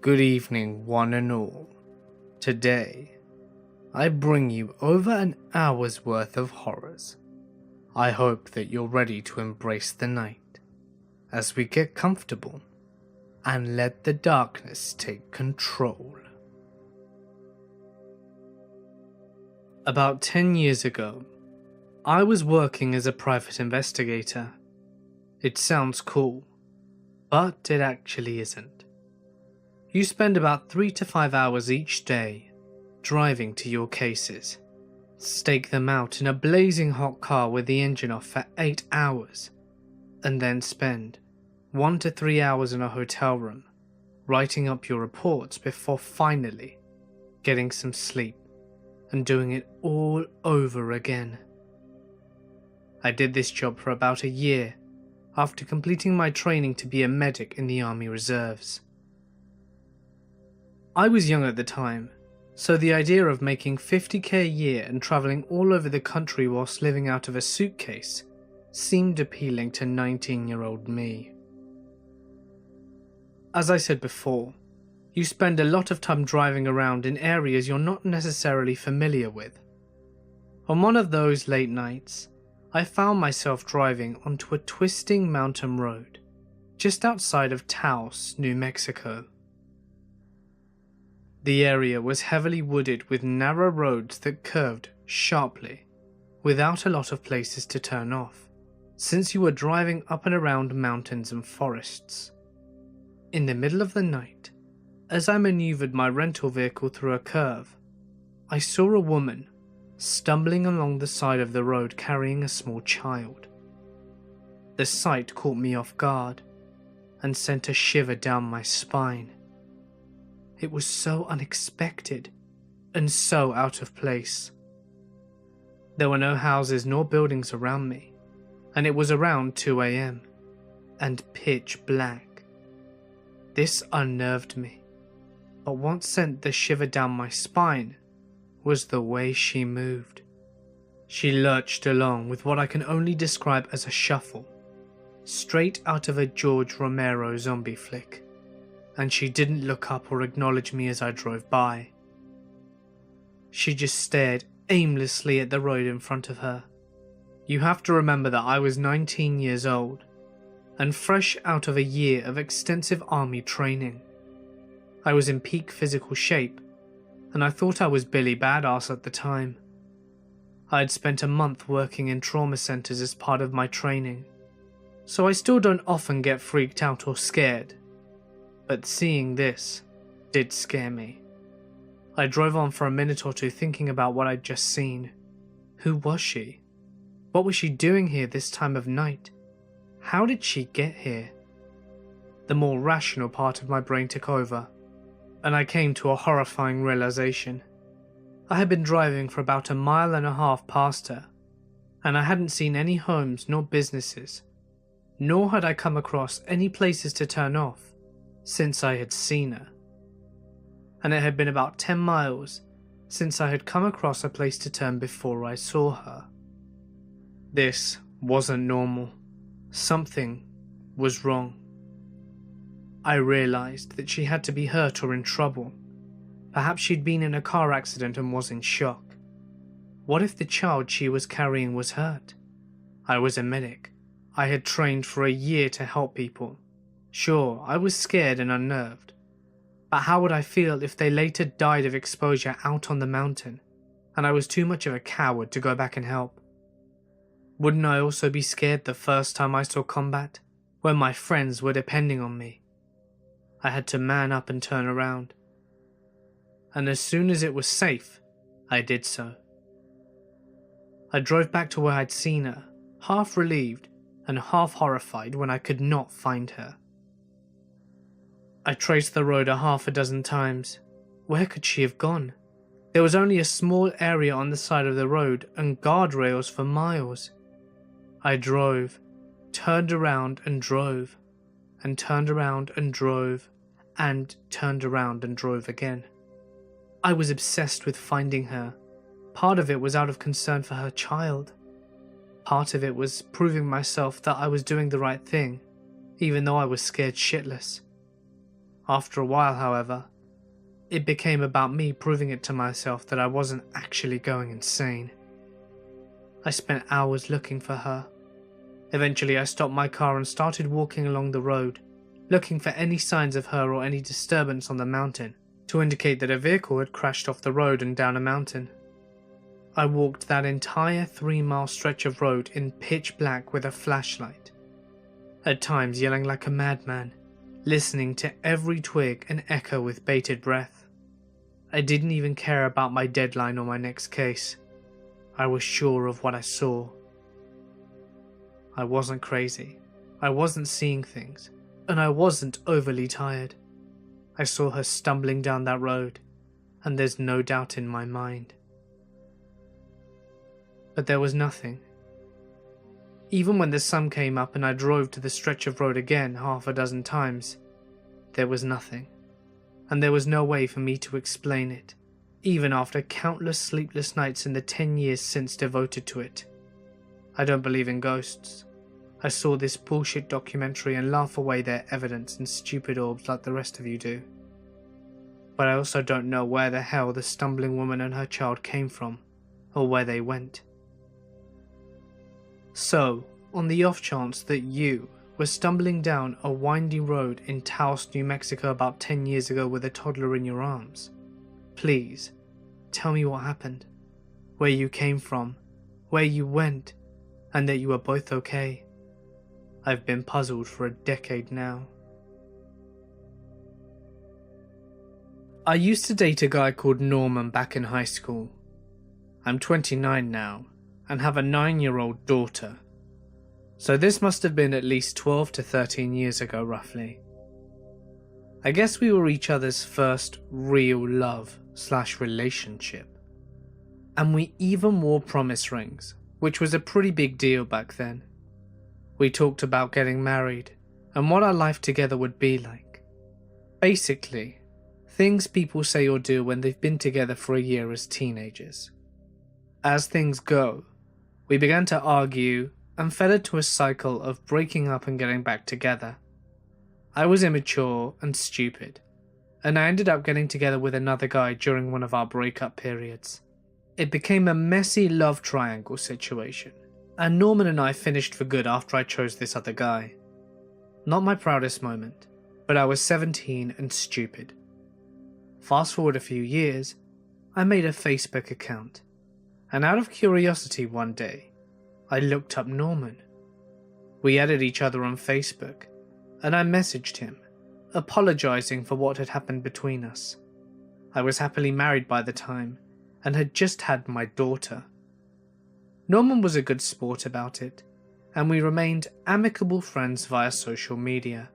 Good evening, one and all. Today, I bring you over an hour's worth of horrors. I hope that you're ready to embrace the night, as we get comfortable and let the darkness take control. About 10 years ago, I was working as a private investigator. It sounds cool, but it actually isn't. You spend about 3 to 5 hours each day driving to your cases, stake them out in a blazing hot car with the engine off for 8 hours, and then spend 1 to 3 hours in a hotel room writing up your reports before finally getting some sleep and doing it all over again. I did this job for about a year after completing my training to be a medic in the Army Reserves. I was young at the time, so the idea of making $50,000 a year and travelling all over the country whilst living out of a suitcase seemed appealing to 19-year-old me. As I said before, you spend a lot of time driving around in areas you're not necessarily familiar with. On one of those late nights, I found myself driving onto a twisting mountain road just outside of Taos, New Mexico. The area was heavily wooded with narrow roads that curved sharply, without a lot of places to turn off, since you were driving up and around mountains and forests. In the middle of the night, as I maneuvered my rental vehicle through a curve, I saw a woman stumbling along the side of the road carrying a small child. The sight caught me off guard and sent a shiver down my spine. It was so unexpected and so out of place. There were no houses nor buildings around me, and it was around 2 a.m. and pitch black. This unnerved me, but what sent the shiver down my spine was the way she moved. She lurched along with what I can only describe as a shuffle, straight out of a George Romero zombie flick, and she didn't look up or acknowledge me as I drove by. She just stared aimlessly at the road in front of her. You have to remember that I was 19 years old, and fresh out of a year of extensive army training. I was in peak physical shape, and I thought I was Billy Badass at the time. I had spent a month working in trauma centers as part of my training, so I still don't often get freaked out or scared, but seeing this did scare me. I drove on for a minute or two thinking about what I'd just seen. Who was she? What was she doing here this time of night? How did she get here? The more rational part of my brain took over, and I came to a horrifying realization. I had been driving for about 1.5 miles past her, and I hadn't seen any homes nor businesses, nor had I come across any places to turn off since I had seen her. And it had been about 10 miles since I had come across a place to turn before I saw her. This wasn't normal. Something was wrong. I realized that she had to be hurt or in trouble. Perhaps she'd been in a car accident and was in shock. What if the child she was carrying was hurt? I was a medic. I had trained for a year to help people. Sure, I was scared and unnerved. But how would I feel if they later died of exposure out on the mountain, and I was too much of a coward to go back and help? Wouldn't I also be scared the first time I saw combat, when my friends were depending on me? I had to man up and turn around. And as soon as it was safe, I did so. I drove back to where I'd seen her, half relieved and half horrified when I could not find her. I traced the road 6 times. Where could she have gone? There was only a small area on the side of the road and guardrails for miles. I drove, turned around and drove, and turned around and drove, and turned around and drove again. I was obsessed with finding her. Part of it was out of concern for her child. Part of it was proving myself that I was doing the right thing, even though I was scared shitless. After a while, however, it became about me proving it to myself that I wasn't actually going insane. I spent hours looking for her. Eventually I stopped my car and started walking along the road, looking for any signs of her or any disturbance on the mountain to indicate that a vehicle had crashed off the road and down a mountain. I walked that entire 3-mile stretch of road in pitch black with a flashlight, at times yelling like a madman, listening to every twig and echo with bated breath. I didn't even care about my deadline or my next case. I was sure of what I saw. I wasn't crazy. I wasn't seeing things. And I wasn't overly tired. I saw her stumbling down that road, and there's no doubt in my mind. But there was nothing. Even when the sun came up and I drove to the stretch of road again 6 times, there was nothing. And there was no way for me to explain it, even after countless sleepless nights in the 10 years since devoted to it. I don't believe in ghosts. I saw this bullshit documentary and laugh away their evidence in stupid orbs like the rest of you do. But I also don't know where the hell the stumbling woman and her child came from, or where they went. So, on the off chance that you were stumbling down a windy road in Taos, New Mexico about 10 years ago with a toddler in your arms, please, tell me what happened, where you came from, where you went, and that you are both okay. I've been puzzled for a decade now. I used to date a guy called Norman back in high school. I'm 29 now, and have a 9-year-old daughter. So this must have been at least 12 to 13 years ago roughly. I guess we were each other's first real love/relationship. And we even wore promise rings, which was a pretty big deal back then. We talked about getting married, and what our life together would be like. Basically, things people say or do when they've been together for a year as teenagers. As things go, we began to argue and fell into a cycle of breaking up and getting back together. I was immature and stupid, and I ended up getting together with another guy during one of our breakup periods. It became a messy love triangle situation, and Norman and I finished for good after I chose this other guy. Not my proudest moment, but I was 17 and stupid. Fast forward a few years, I made a Facebook account, and out of curiosity one day, I looked up Norman. We added each other on Facebook, and I messaged him, apologizing for what had happened between us. I was happily married by the time, and had just had my daughter. Norman was a good sport about it, and we remained amicable friends via social media.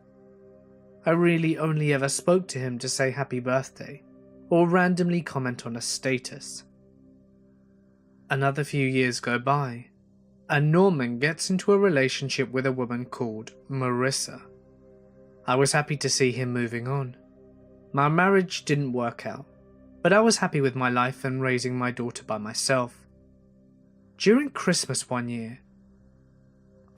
I really only ever spoke to him to say happy birthday, or randomly comment on a status. Another few years go by, and Norman gets into a relationship with a woman called Marissa. I was happy to see him moving on. My marriage didn't work out, but I was happy with my life and raising my daughter by myself. During Christmas one year,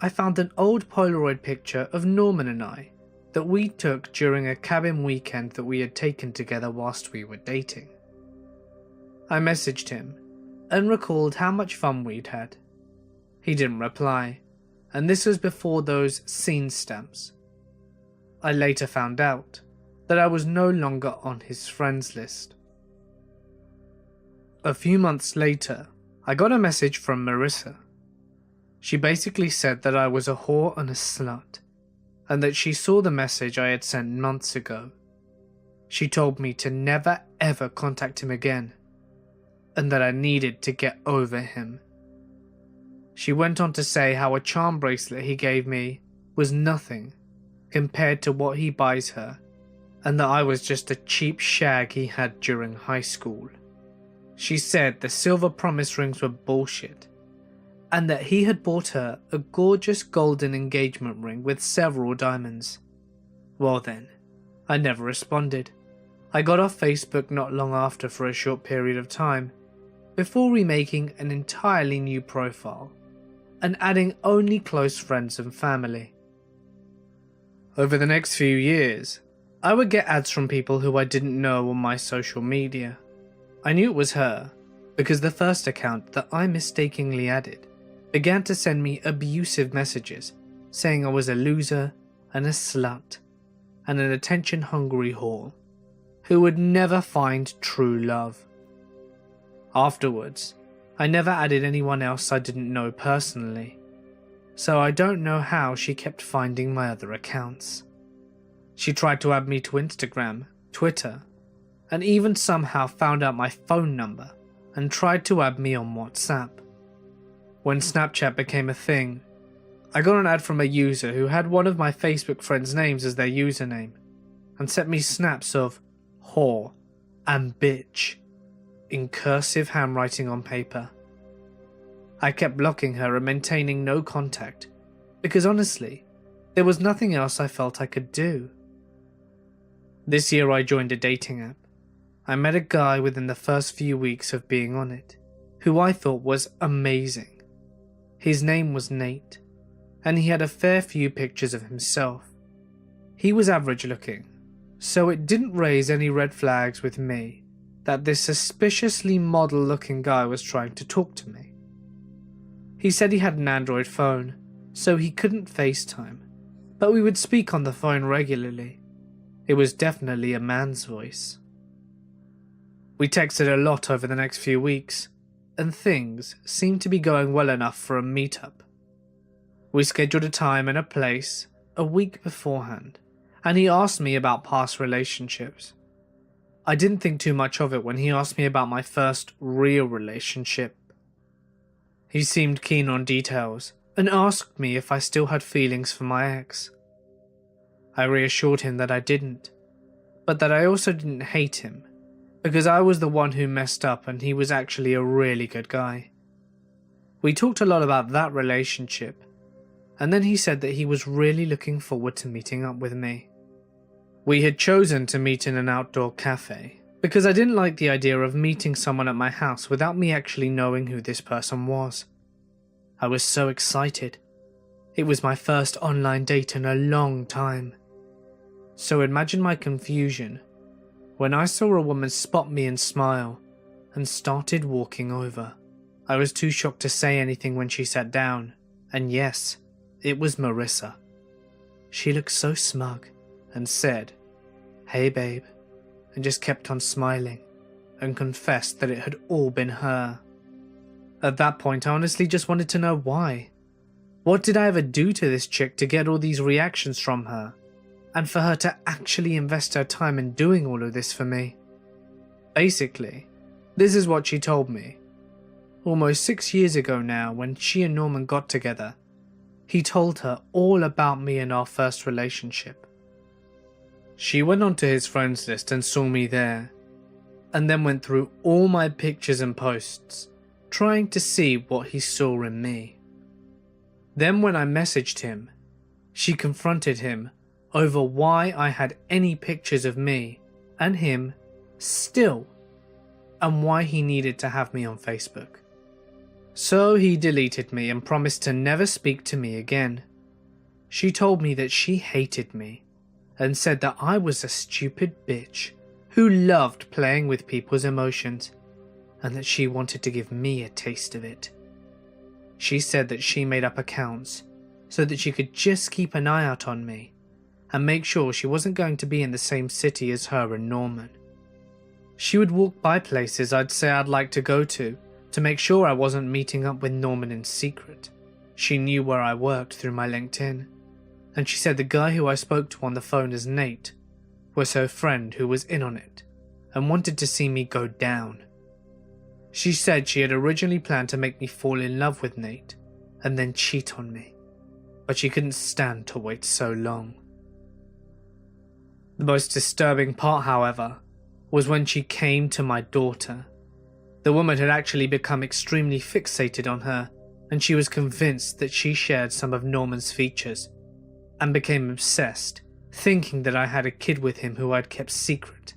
I found an old Polaroid picture of Norman and I that we took during a cabin weekend that we had taken together whilst we were dating. I messaged him and recalled how much fun we'd had. He didn't reply, and this was before those scene stamps. I later found out that I was no longer on his friends list. A few months later, I got a message from Marissa. She basically said that I was a whore and a slut, and that she saw the message I had sent months ago. She told me to never ever contact him again, and that I needed to get over him. She went on to say how a charm bracelet he gave me was nothing compared to what he buys her, and that I was just a cheap shag he had during high school. She said the silver promise rings were bullshit, and that he had bought her a gorgeous golden engagement ring with several diamonds. Well then, I never responded. I got off Facebook not long after for a short period of time, before remaking an entirely new profile, and adding only close friends and family. Over the next few years, I would get ads from people who I didn't know on my social media. I knew it was her because the first account that I mistakenly added began to send me abusive messages saying I was a loser and a slut and an attention-hungry whore who would never find true love. Afterwards, I never added anyone else I didn't know personally, so I don't know how she kept finding my other accounts. She tried to add me to Instagram, Twitter, and even somehow found out my phone number and tried to add me on WhatsApp. When Snapchat became a thing, I got an ad from a user who had one of my Facebook friends' names as their username and sent me snaps of whore and bitch in cursive handwriting on paper. I kept blocking her and maintaining no contact because honestly, there was nothing else I felt I could do. This year I joined a dating app. I met a guy within the first few weeks of being on it, who I thought was amazing. His name was Nate, and he had a fair few pictures of himself. He was average looking, so it didn't raise any red flags with me that this suspiciously model looking guy was trying to talk to me. He said he had an Android phone, so he couldn't FaceTime, but we would speak on the phone regularly. It was definitely a man's voice. We texted a lot over the next few weeks, and things seemed to be going well enough for a meetup. We scheduled a time and a place a week beforehand, and he asked me about past relationships. I didn't think too much of it when he asked me about my first real relationship. He seemed keen on details and asked me if I still had feelings for my ex. I reassured him that I didn't, but that I also didn't hate him because I was the one who messed up and he was actually a really good guy. We talked a lot about that relationship, and then he said that he was really looking forward to meeting up with me. We had chosen to meet in an outdoor cafe because I didn't like the idea of meeting someone at my house without me actually knowing who this person was. I was so excited. It was my first online date in a long time. So imagine my confusion when I saw a woman spot me and smile and started walking over. I was too shocked to say anything when she sat down, and yes, it was Marissa. She looked so smug and said, "Hey babe," and just kept on smiling and confessed that it had all been her. At that point, I honestly just wanted to know why. What did I ever do to this chick to get all these reactions from her, and for her to actually invest her time in doing all of this for me? Basically, this is what she told me. Almost 6 years ago now, when she and Norman got together, he told her all about me and our first relationship. She went onto his friends list and saw me there, and then went through all my pictures and posts, trying to see what he saw in me. Then when I messaged him, she confronted him over why I had any pictures of me and him still, and why he needed to have me on Facebook. So he deleted me and promised to never speak to me again. She told me that she hated me and said that I was a stupid bitch who loved playing with people's emotions and that she wanted to give me a taste of it. She said that she made up accounts so that she could just keep an eye out on me and make sure she wasn't going to be in the same city as her and Norman. She would walk by places I'd say I'd like to go to make sure I wasn't meeting up with Norman in secret. She knew where I worked through my LinkedIn, and she said the guy who I spoke to on the phone as Nate was her friend who was in on it and wanted to see me go down. She said she had originally planned to make me fall in love with Nate and then cheat on me, but she couldn't stand to wait so long. The most disturbing part, however, was when she came to my daughter. The woman had actually become extremely fixated on her, and she was convinced that she shared some of Norman's features, and became obsessed, thinking that I had a kid with him who I'd kept secret.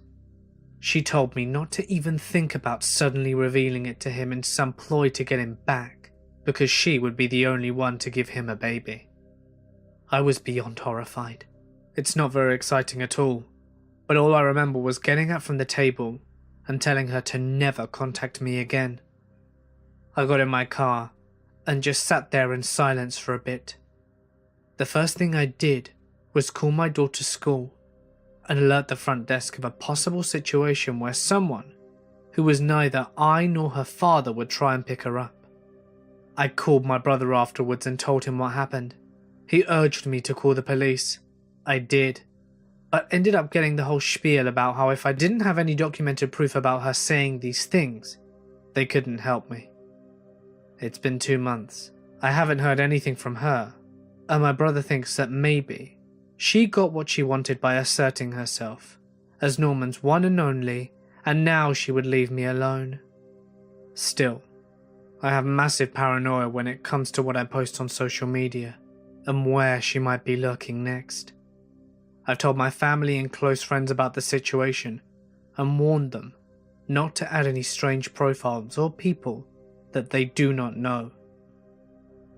She told me not to even think about suddenly revealing it to him in some ploy to get him back, because she would be the only one to give him a baby. I was beyond horrified. It's not very exciting at all, but all I remember was getting up from the table and telling her to never contact me again. I got in my car and just sat there in silence for a bit. The first thing I did was call my daughter's school and alert the front desk of a possible situation where someone who was neither I nor her father would try and pick her up. I called my brother afterwards and told him what happened. He urged me to call the police. I did, but ended up getting the whole spiel about how if I didn't have any documented proof about her saying these things, they couldn't help me. It's been 2 months. I haven't heard anything from her, and my brother thinks that maybe she got what she wanted by asserting herself as Norman's one and only, and now she would leave me alone. Still, I have massive paranoia when it comes to what I post on social media and where she might be lurking next. I've told my family and close friends about the situation and warned them not to add any strange profiles or people that they do not know.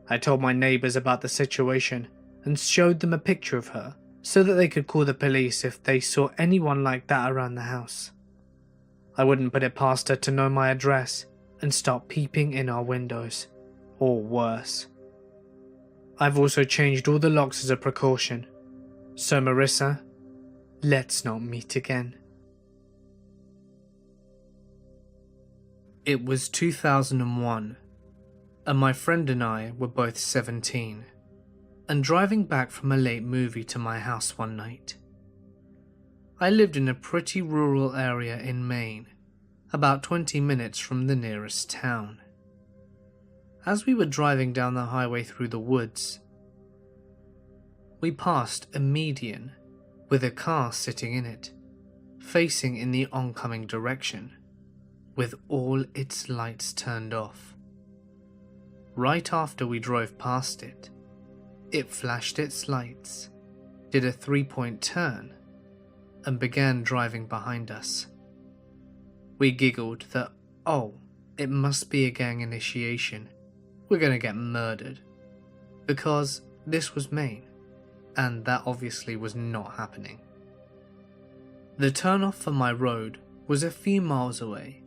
I told my neighbours about the situation and showed them a picture of her so that they could call the police if they saw anyone like that around the house. I wouldn't put it past her to know my address and start peeping in our windows, or worse. I've also changed all the locks as a precaution. So Marissa, let's not meet again. It was 2001, and my friend and I were both 17, and driving back from a late movie to my house one night. I lived in a pretty rural area in Maine, about 20 minutes from the nearest town. As we were driving down the highway through the woods, we passed a median with a car sitting in it, facing in the oncoming direction, with all its lights turned off. Right after we drove past it, it flashed its lights, did a 3-point turn, and began driving behind us. We giggled that, oh, it must be a gang initiation. We're gonna get murdered. Because this was Maine, and that obviously was not happening. The turnoff for my road was a few miles away,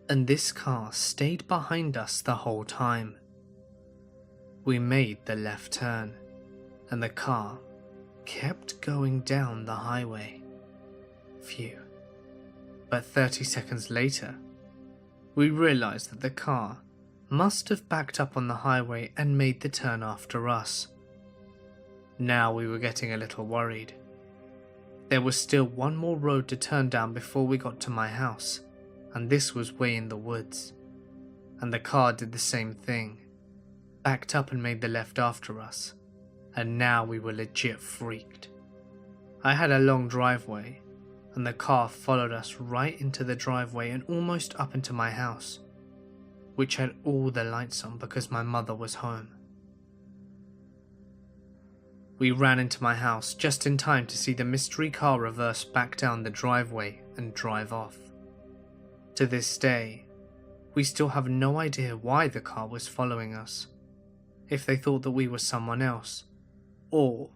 and this car stayed behind us the whole time. We made the left turn, and the car kept going down the highway. Phew. But 30 seconds later, we realized that the car must have backed up on the highway and made the turn after us. Now we were getting a little worried. There was still one more road to turn down before we got to my house, and this was way in the woods. And the car did the same thing, backed up and made the left after us, and now we were legit freaked. I had a long driveway, and the car followed us right into the driveway and almost up into my house, which had all the lights on because my mother was home. We ran into my house just in time to see the mystery car reverse back down the driveway and drive off. To this day, we still have no idea why the car was following us, if they thought that we were someone else, or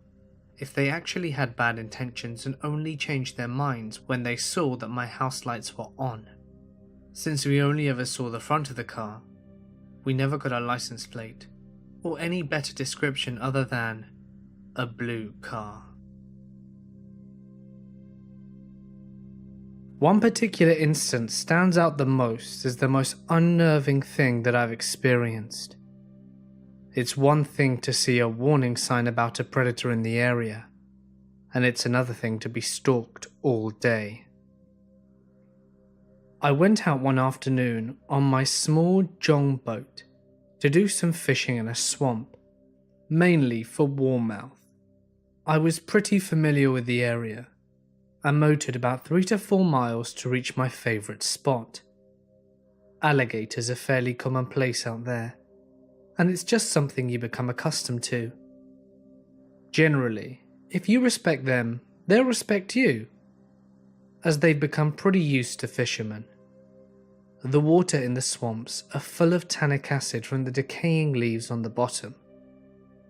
if they actually had bad intentions and only changed their minds when they saw that my house lights were on. Since we only ever saw the front of the car, we never got a license plate, or any better description other than a blue car. One particular instance stands out the most as the most unnerving thing that I've experienced. It's one thing to see a warning sign about a predator in the area, and it's another thing to be stalked all day. I went out one afternoon on my small jong boat to do some fishing in a swamp, mainly for warmouth. I was pretty familiar with the area and motored about 3 to 4 miles to reach my favourite spot. Alligators are fairly commonplace out there, and it's just something you become accustomed to. Generally, if you respect them, they'll respect you, as they've become pretty used to fishermen. The water in the swamps are full of tannic acid from the decaying leaves on the bottom,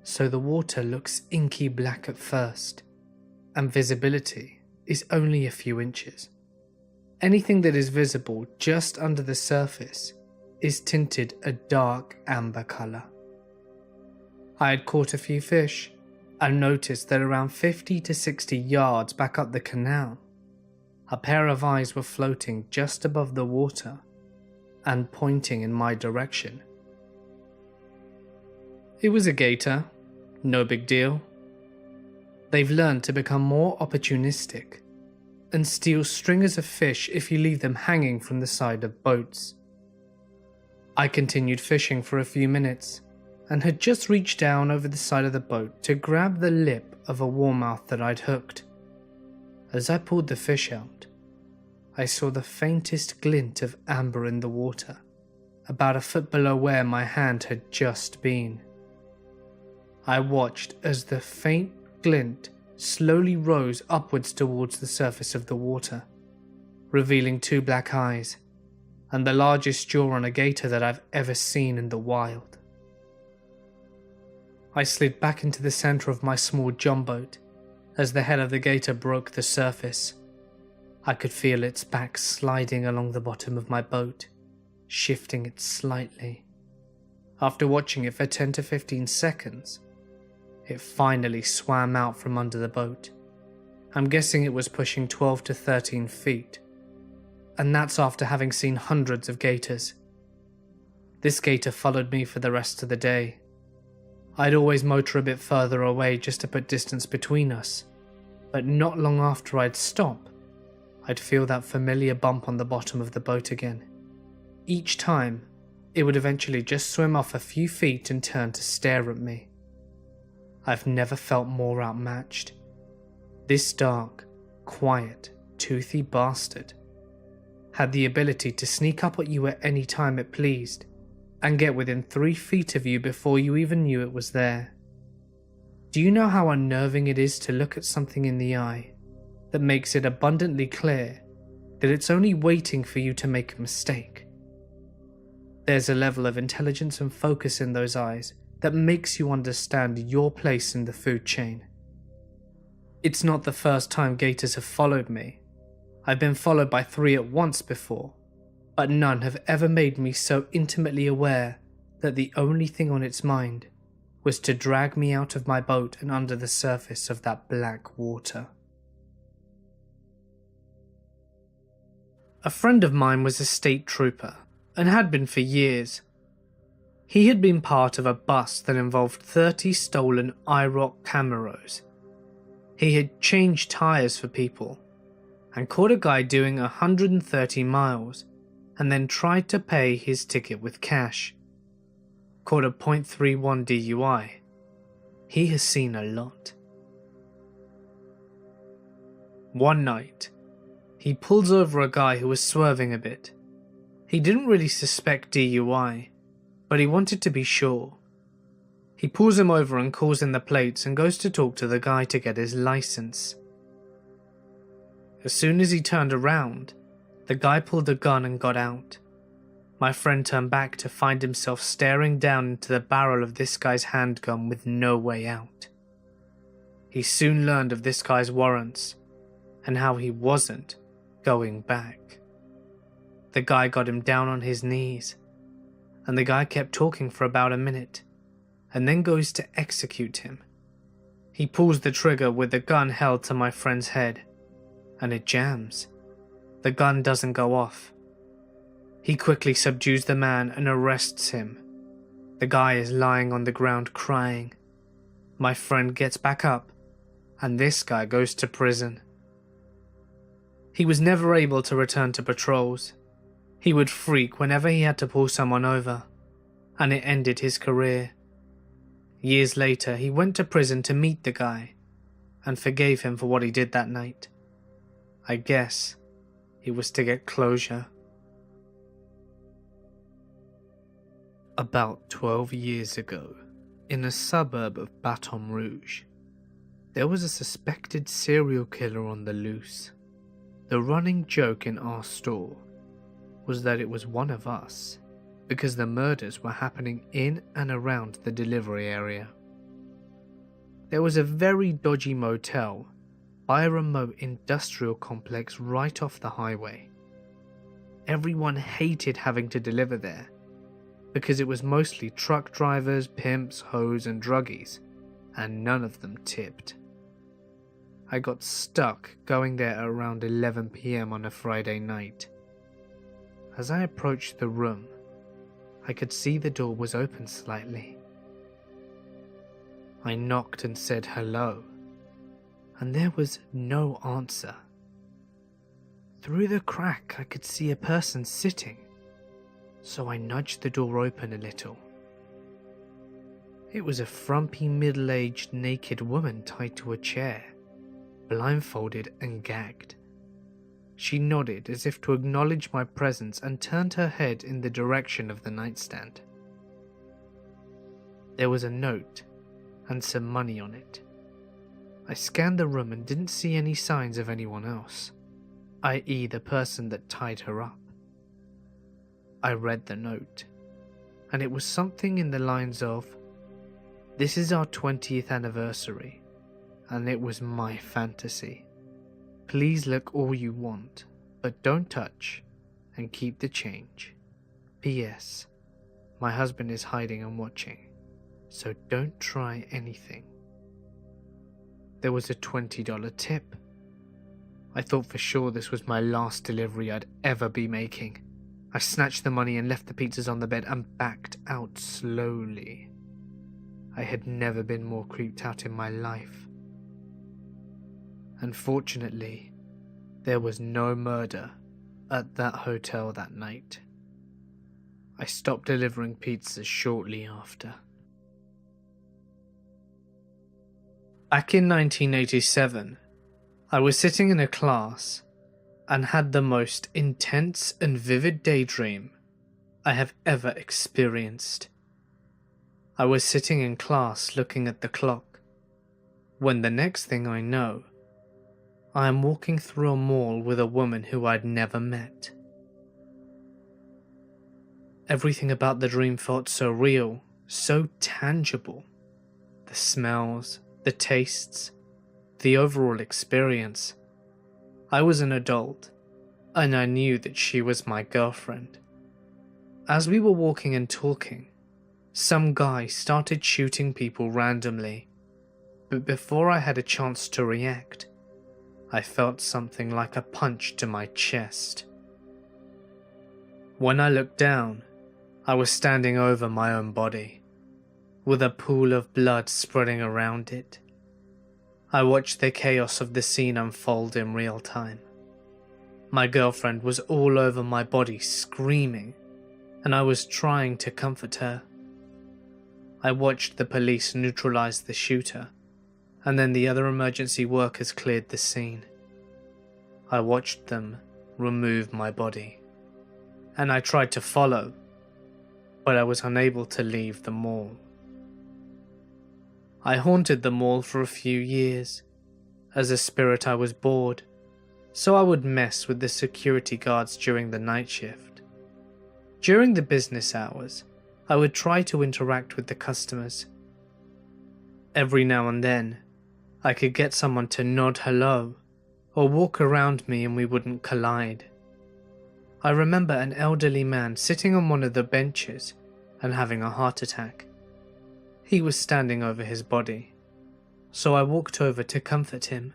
so the water looks inky black at first, and visibility is only a few inches. Anything that is visible just under the surface is tinted a dark amber colour. I had caught a few fish and noticed that around 50 to 60 yards back up the canal, a pair of eyes were floating just above the water and pointing in my direction. It was a gator, no big deal. They've learned to become more opportunistic and steal stringers of fish if you leave them hanging from the side of boats. I continued fishing for a few minutes and had just reached down over the side of the boat to grab the lip of a warmouth that I'd hooked. As I pulled the fish out, I saw the faintest glint of amber in the water, about a foot below where my hand had just been. I watched as the faint glint slowly rose upwards towards the surface of the water, revealing two black eyes and the largest jaw on a gator that I've ever seen in the wild. I slid back into the center of my small john boat as the head of the gator broke the surface. I could feel its back sliding along the bottom of my boat, shifting it slightly. After watching it for 10 to 15 seconds, it finally swam out from under the boat. I'm guessing it was pushing 12 to 13 feet, and that's after having seen hundreds of gators. This gator followed me for the rest of the day. I'd always motor a bit further away just to put distance between us, but not long after I'd stop, I'd feel that familiar bump on the bottom of the boat again. Each time, it would eventually just swim off a few feet and turn to stare at me. I've never felt more outmatched. This dark, quiet, toothy bastard had the ability to sneak up at you at any time it pleased and get within 3 feet of you before you even knew it was there. Do you know how unnerving it is to look at something in the eye that makes it abundantly clear that it's only waiting for you to make a mistake? There's a level of intelligence and focus in those eyes that makes you understand your place in the food chain. It's not the first time gators have followed me. I've been followed by 3 at once before, but none have ever made me so intimately aware that the only thing on its mind was to drag me out of my boat and under the surface of that black water. A friend of mine was a state trooper and had been for years. He had been part of a bust that involved 30 stolen IROC Camaros. He had changed tyres for people and caught a guy doing 130 miles and then tried to pay his ticket with cash. Caught a .31 DUI. He has seen a lot. One night, he pulls over a guy who was swerving a bit. He didn't really suspect DUI, but he wanted to be sure. He pulls him over and calls in the plates and goes to talk to the guy to get his license. As soon as he turned around, the guy pulled a gun and got out. My friend turned back to find himself staring down into the barrel of this guy's handgun with no way out. He soon learned of this guy's warrants and how he wasn't going back. The guy got him down on his knees, and the guy kept talking for about a minute, and then goes to execute him. He pulls the trigger with the gun held to my friend's head, and it jams. The gun doesn't go off. He quickly subdues the man and arrests him. The guy is lying on the ground crying. My friend gets back up, and this guy goes to prison. He was never able to return to patrols. He would freak whenever he had to pull someone over, and it ended his career. Years later, he went to prison to meet the guy, and forgave him for what he did that night. I guess it was to get closure. About 12 years ago, in a suburb of Baton Rouge, there was a suspected serial killer on the loose. The running joke in our store was that it was one of us, because the murders were happening in and around the delivery area. There was a very dodgy motel by a remote industrial complex right off the highway. Everyone hated having to deliver there, because it was mostly truck drivers, pimps, hoes and druggies, and none of them tipped. I got stuck going there at around 11 PM on a Friday night. As I approached the room, I could see the door was open slightly. I knocked and said hello, and there was no answer. Through the crack I could see a person sitting, so I nudged the door open a little. It was a frumpy middle-aged naked woman tied to a chair, blindfolded and gagged. She nodded as if to acknowledge my presence and turned her head in the direction of the nightstand. There was a note and some money on it. I scanned the room and didn't see any signs of anyone else, i.e. the person that tied her up. I read the note, and it was something in the lines of, "This is our 20th anniversary, and it was my fantasy. Please look all you want, but don't touch, and keep the change. P.S. My husband is hiding and watching, so don't try anything." There was a $20 tip. I thought for sure this was my last delivery I'd ever be making. I snatched the money and left the pizzas on the bed and backed out slowly. I had never been more creeped out in my life. Unfortunately, there was no murder at that hotel that night. I stopped delivering pizzas shortly after. Back in 1987, I was sitting in a class and had the most intense and vivid daydream I have ever experienced. I was sitting in class looking at the clock, when the next thing I know, I am walking through a mall with a woman who I'd never met. Everything about the dream felt so real, so tangible. The smells, the tastes, the overall experience. I was an adult, and I knew that she was my girlfriend. As we were walking and talking, some guy started shooting people randomly, but before I had a chance to react, I felt something like a punch to my chest. When I looked down, I was standing over my own body, with a pool of blood spreading around it. I watched the chaos of the scene unfold in real time. My girlfriend was all over my body screaming, and I was trying to comfort her. I watched the police neutralize the shooter, and then the other emergency workers cleared the scene. I watched them remove my body, and I tried to follow, but I was unable to leave the mall. I haunted the mall for a few years. As a spirit I was bored, so I would mess with the security guards during the night shift. During the business hours, I would try to interact with the customers. Every now and then, I could get someone to nod hello, or walk around me and we wouldn't collide. I remember an elderly man sitting on one of the benches and having a heart attack. He was standing over his body, so I walked over to comfort him.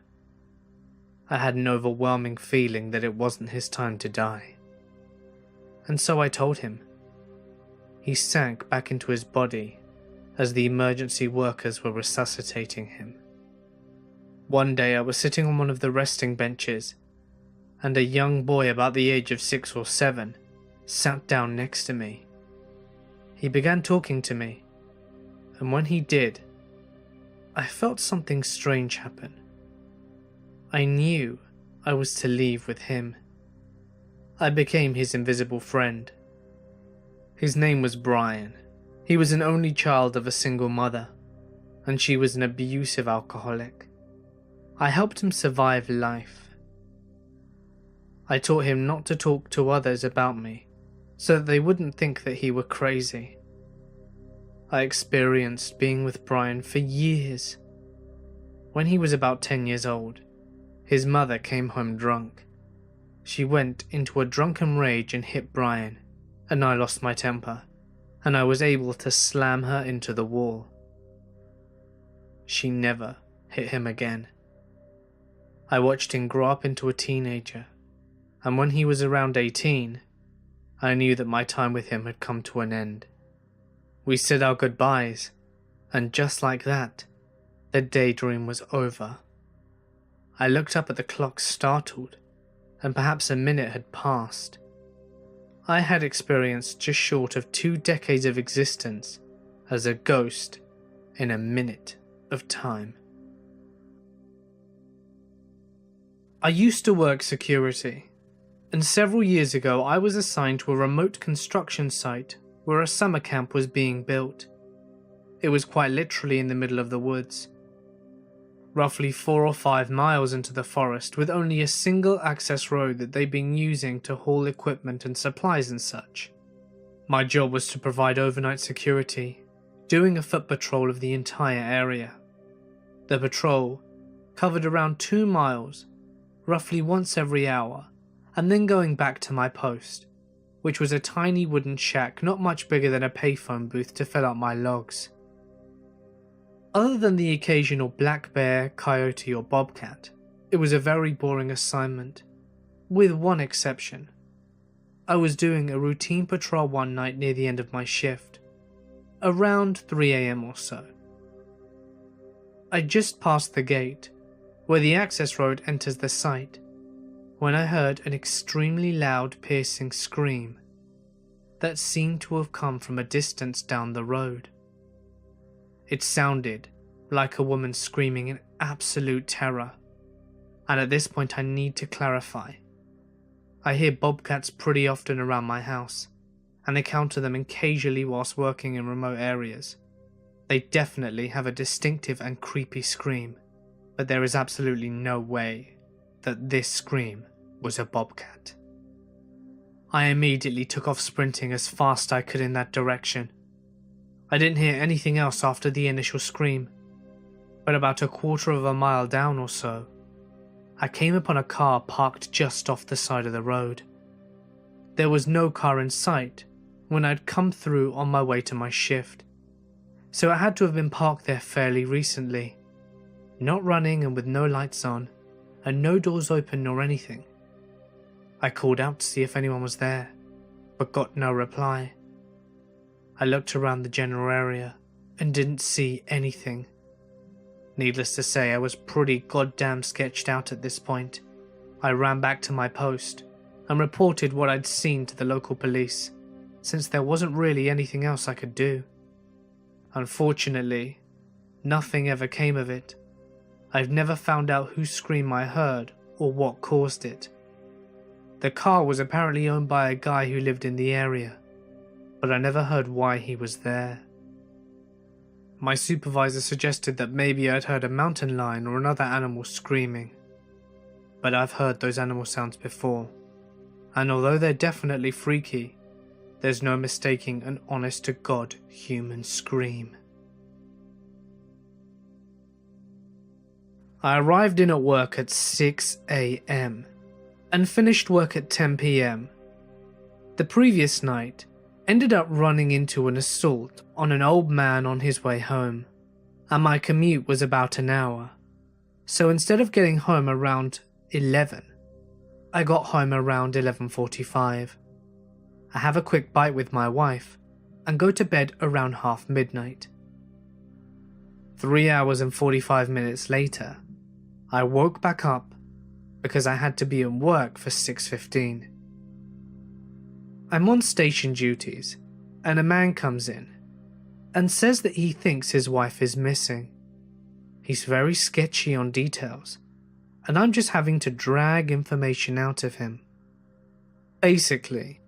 I had an overwhelming feeling that it wasn't his time to die, and so I told him. He sank back into his body as the emergency workers were resuscitating him. One day I was sitting on one of the resting benches, and a young boy about the age of 6 or 7 sat down next to me. He began talking to me, and when he did, I felt something strange happen. I knew I was to leave with him. I became his invisible friend. His name was Brian. He was an only child of a single mother, and she was an abusive alcoholic. I helped him survive life. I taught him not to talk to others about me, so that they wouldn't think that he were crazy. I experienced being with Brian for years. When he was about 10 years old, His mother came home drunk. She went into a drunken rage and hit Brian, and I lost my temper, and I was able to slam her into the wall. She never hit him again. I watched him grow up into a teenager, and when he was around 18, I knew that my time with him had come to an end. We said our goodbyes, and just like that, the daydream was over. I looked up at the clock startled, and perhaps a minute had passed. I had experienced just short of 2 decades of existence as a ghost in a minute of time. I used to work security, and several years ago I was assigned to a remote construction site where a summer camp was being built. It was quite literally in the middle of the woods, roughly 4 or 5 miles into the forest, with only a single access road that they'd been using to haul equipment and supplies and such. My job was to provide overnight security, doing a foot patrol of the entire area. The patrol covered around 2 miles, roughly once every hour, and then going back to my post, which was a tiny wooden shack not much bigger than a payphone booth to fill up my logs. Other than the occasional black bear, coyote or bobcat, it was a very boring assignment, with one exception. I was doing a routine patrol one night near the end of my shift, around 3 AM or so. I just passed the gate, where the access road enters the site, when I heard an extremely loud piercing scream that seemed to have come from a distance down the road. It sounded like a woman screaming in absolute terror, and at this point I need to clarify. I hear bobcats pretty often around my house, and encounter them occasionally whilst working in remote areas. They definitely have a distinctive and creepy scream, but there is absolutely no way that this scream was a bobcat. I immediately took off sprinting as fast as I could in that direction. I didn't hear anything else after the initial scream, but about a quarter of a mile down or so, I came upon a car parked just off the side of the road. There was no car in sight when I'd come through on my way to my shift, so it had to have been parked there fairly recently, not running and with no lights on, and no doors open nor anything. I called out to see if anyone was there, but got no reply. I looked around the general area and didn't see anything. Needless to say, I was pretty goddamn sketched out at this point. I ran back to my post and reported what I'd seen to the local police, since there wasn't really anything else I could do. Unfortunately, nothing ever came of it. I've never found out whose scream I heard or what caused it. The car was apparently owned by a guy who lived in the area, but I never heard why he was there. My supervisor suggested that maybe I'd heard a mountain lion or another animal screaming, but I've heard those animal sounds before, and although they're definitely freaky, there's no mistaking an honest-to-God human scream. I arrived in at work at 6 AM and finished work at 10 PM. The previous night ended up running into an assault on an old man on his way home, and my commute was about an hour. So instead of getting home around 11, I got home around 11:45. I have a quick bite with my wife and go to bed around half midnight. 3 hours and 45 minutes later, I woke back up because I had to be at work for 6:15. I'm on station duties, and a man comes in and says that he thinks his wife is missing. He's very sketchy on details, and I'm just having to drag information out of him. Basically,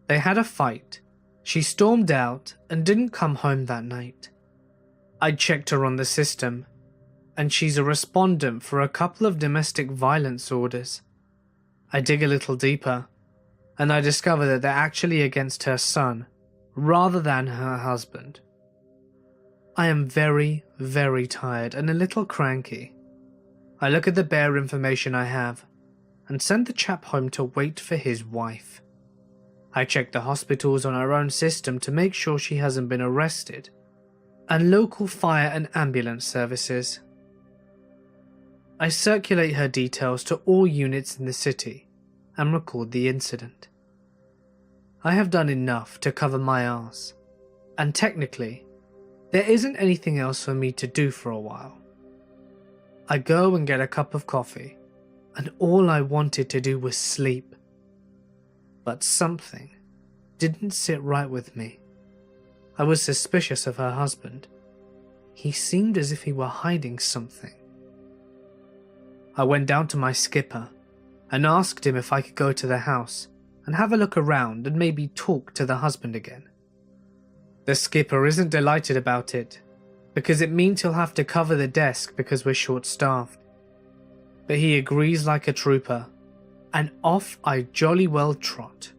they had a fight, she stormed out and didn't come home that night. I checked her on the system, and she's a respondent for a couple of domestic violence orders. I dig a little deeper, and I discover that they're actually against her son, rather than her husband. I am very, very tired and a little cranky. I look at the bare information I have and send the chap home to wait for his wife. I check the hospitals on our own system to make sure she hasn't been arrested, and local fire and ambulance services. I circulate her details to all units in the city and record the incident. I have done enough to cover my arse, and technically, there isn't anything else for me to do for a while. I go and get a cup of coffee, and all I wanted to do was sleep. But something didn't sit right with me. I was suspicious of her husband. He seemed as if he were hiding something. I went down to my skipper and asked him if I could go to the house and have a look around and maybe talk to the husband again. The skipper isn't delighted about it, because it means he'll have to cover the desk because we're short-staffed. But he agrees like a trooper, and off I jolly well trot.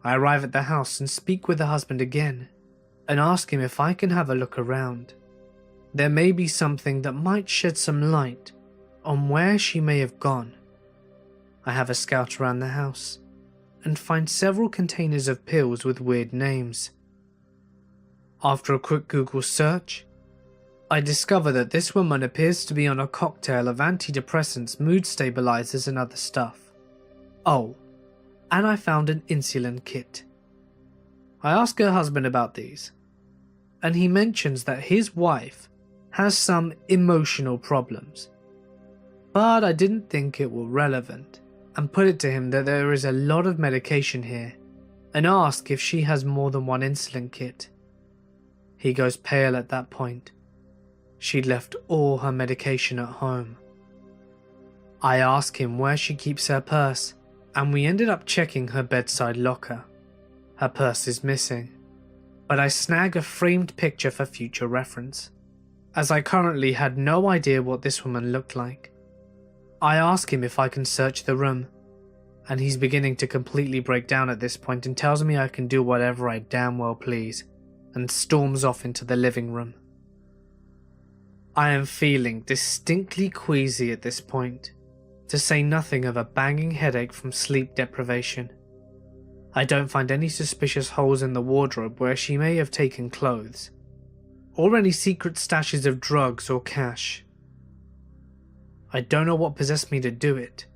I arrive at the house and speak with the husband again, and ask him if I can have a look around. There may be something that might shed some light on where she may have gone. I have a scout around the house, and find several containers of pills with weird names. After a quick Google search, I discover that this woman appears to be on a cocktail of antidepressants, mood stabilizers and other stuff. Oh, and I found an insulin kit. I ask her husband about these, and he mentions that his wife has some emotional problems. But I didn't think it were relevant, and put it to him that there is a lot of medication here, and ask if she has more than one insulin kit. He goes pale at that point. She'd left all her medication at home. I ask him where she keeps her purse, and we ended up checking her bedside locker. Her purse is missing, but I snag a framed picture for future reference, as I currently had no idea what this woman looked like. I ask him if I can search the room, and he's beginning to completely break down at this point and tells me I can do whatever I damn well please, and storms off into the living room. I am feeling distinctly queasy at this point, to say nothing of a banging headache from sleep deprivation. I don't find any suspicious holes in the wardrobe where she may have taken clothes, or any secret stashes of drugs or cash. I don't know what possessed me to do it,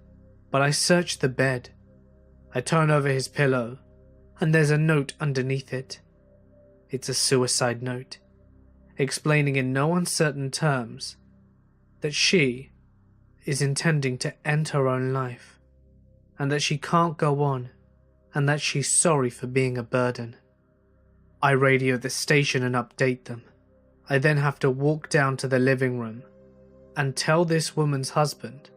but I search the bed. I turn over his pillow, and there's a note underneath it. It's a suicide note, explaining in no uncertain terms that she is intending to end her own life, and that she can't go on, and that she's sorry for being a burden. I radio the station and update them. I then have to walk down to the living room and tell this woman's husband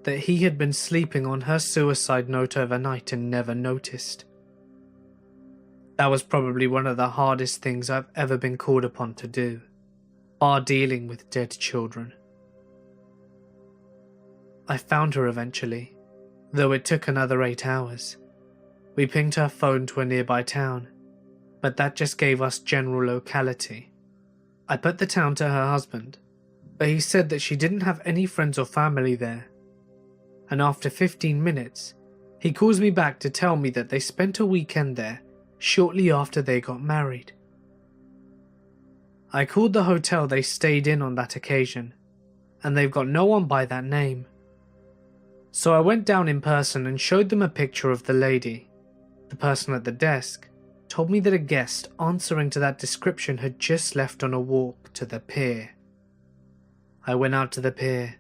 that he had been sleeping on her suicide note overnight and never noticed. That was probably one of the hardest things I've ever been called upon to do, bar dealing with dead children. I found her eventually, though it took another 8 hours. We pinged her phone to a nearby town, but that just gave us general locality. I put the town to her husband, but he said that she didn't have any friends or family there. And after 15 minutes, he calls me back to tell me that they spent a weekend there shortly after they got married. I called the hotel they stayed in on that occasion, and they've got no one by that name. So I went down in person and showed them a picture of the lady. The person at the desk told me that a guest answering to that description had just left on a walk to the pier. I went out to the pier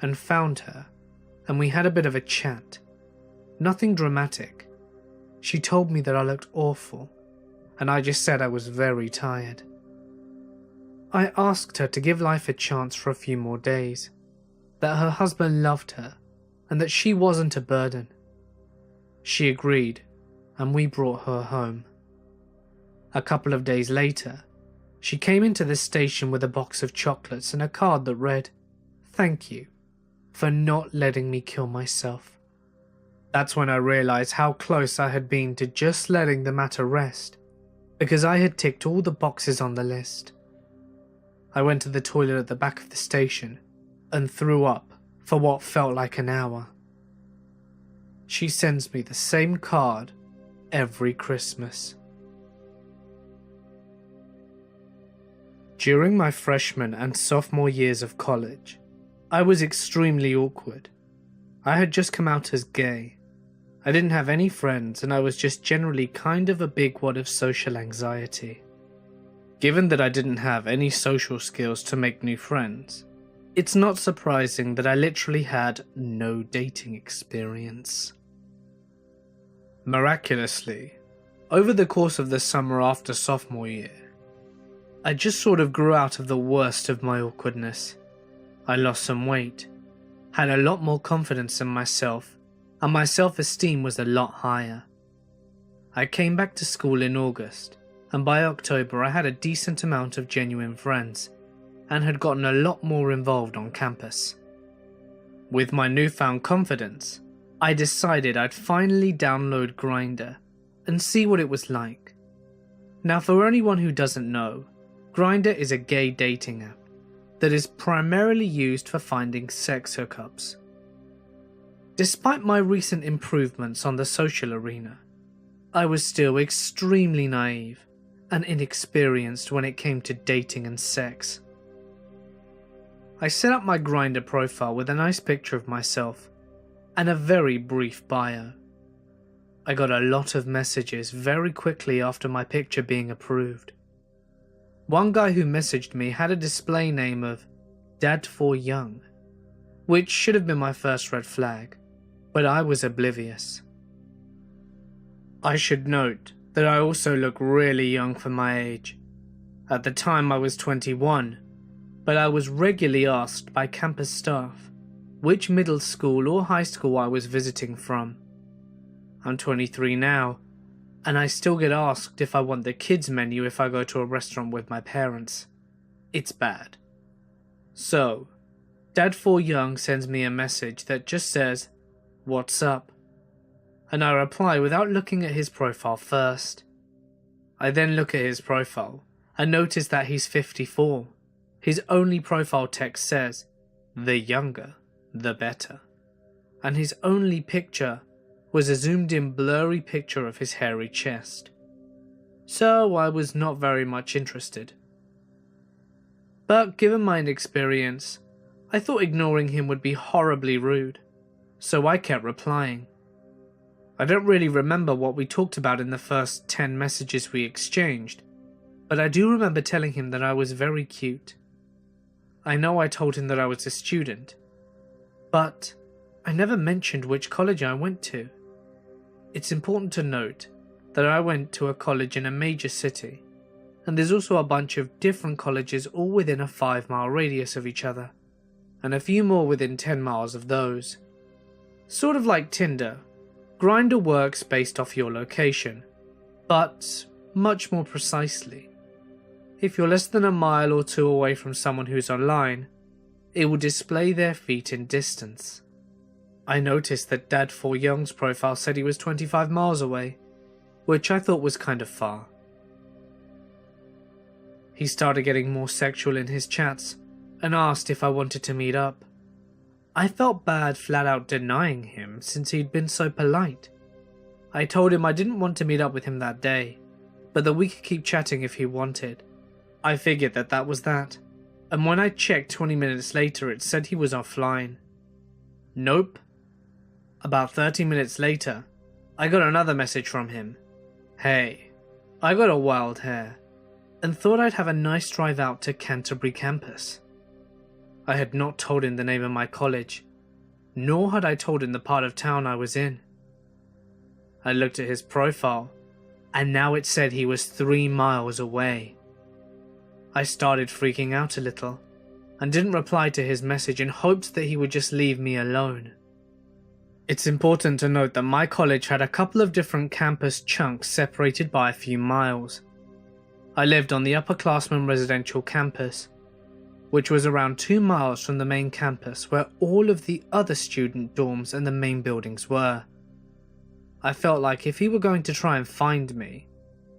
and found her, and we had a bit of a chat. Nothing dramatic. She told me that I looked awful, and I just said I was very tired. I asked her to give life a chance for a few more days, that her husband loved her, and that she wasn't a burden. She agreed, and we brought her home. A couple of days later, she came into the station with a box of chocolates and a card that read, "Thank you for not letting me kill myself." That's when I realized how close I had been to just letting the matter rest, because I had ticked all the boxes on the list. I went to the toilet at the back of the station and threw up for what felt like an hour. She sends me the same card every Christmas. During my freshman and sophomore years of college, I was extremely awkward. I had just come out as gay. I didn't have any friends, and I was just generally kind of a big wad of social anxiety. Given that I didn't have any social skills to make new friends, it's not surprising that I literally had no dating experience. Miraculously, over the course of the summer after sophomore year, I just sort of grew out of the worst of my awkwardness. I lost some weight, had a lot more confidence in myself, and my self-esteem was a lot higher. I came back to school in August, and by October I had a decent amount of genuine friends, and had gotten a lot more involved on campus. With my newfound confidence, I decided I'd finally download Grindr and see what it was like. Now, for anyone who doesn't know, Grindr is a gay dating app that is primarily used for finding sex hookups. Despite my recent improvements on the social arena, I was still extremely naive and inexperienced when it came to dating and sex. I set up my Grindr profile with a nice picture of myself and a very brief bio. I got a lot of messages very quickly after my picture being approved. One guy who messaged me had a display name of Dad4Young, which should have been my first red flag, but I was oblivious. I should note that I also look really young for my age. At the time I was 21, but I was regularly asked by campus staff which middle school or high school I was visiting from. I'm 23 now, and I still get asked if I want the kids menu if I go to a restaurant with my parents. It's bad. So, Dad4Young sends me a message that just says, "What's up?" and I reply without looking at his profile first. I then look at his profile and notice that he's 54. His only profile text says, "The younger, the better," and his only picture was a zoomed in blurry picture of his hairy chest. So I was not very much interested. But given my inexperience, I thought ignoring him would be horribly rude, so I kept replying. I don't really remember what we talked about in the first 10 messages we exchanged, but I do remember telling him that I was very cute. I know I told him that I was a student, but I never mentioned which college I went to. It's important to note that I went to a college in a major city, and there's also a bunch of different colleges all within a 5-mile radius of each other, and a few more within 10 miles of those. Sort of like Tinder, Grindr works based off your location, but much more precisely. If you're less than a mile or two away from someone who's online, it will display their feet in distance. I noticed that Dad4Young's profile said he was 25 miles away, which I thought was kind of far. He started getting more sexual in his chats and asked if I wanted to meet up. I felt bad flat out denying him since he'd been so polite. I told him I didn't want to meet up with him that day, but that we could keep chatting if he wanted. I figured that that was that, and when I checked 20 minutes later it said he was offline. Nope. About 30 minutes later, I got another message from him. "Hey, I got a wild hair, and thought I'd have a nice drive out to Canterbury campus." I had not told him the name of my college, nor had I told him the part of town I was in. I looked at his profile, and now it said he was 3 miles away. I started freaking out a little, and didn't reply to his message in hopes that he would just leave me alone. It's important to note that my college had a couple of different campus chunks separated by a few miles. I lived on the upperclassmen residential campus, which was around 2 miles from the main campus where all of the other student dorms and the main buildings were. I felt like if he were going to try and find me,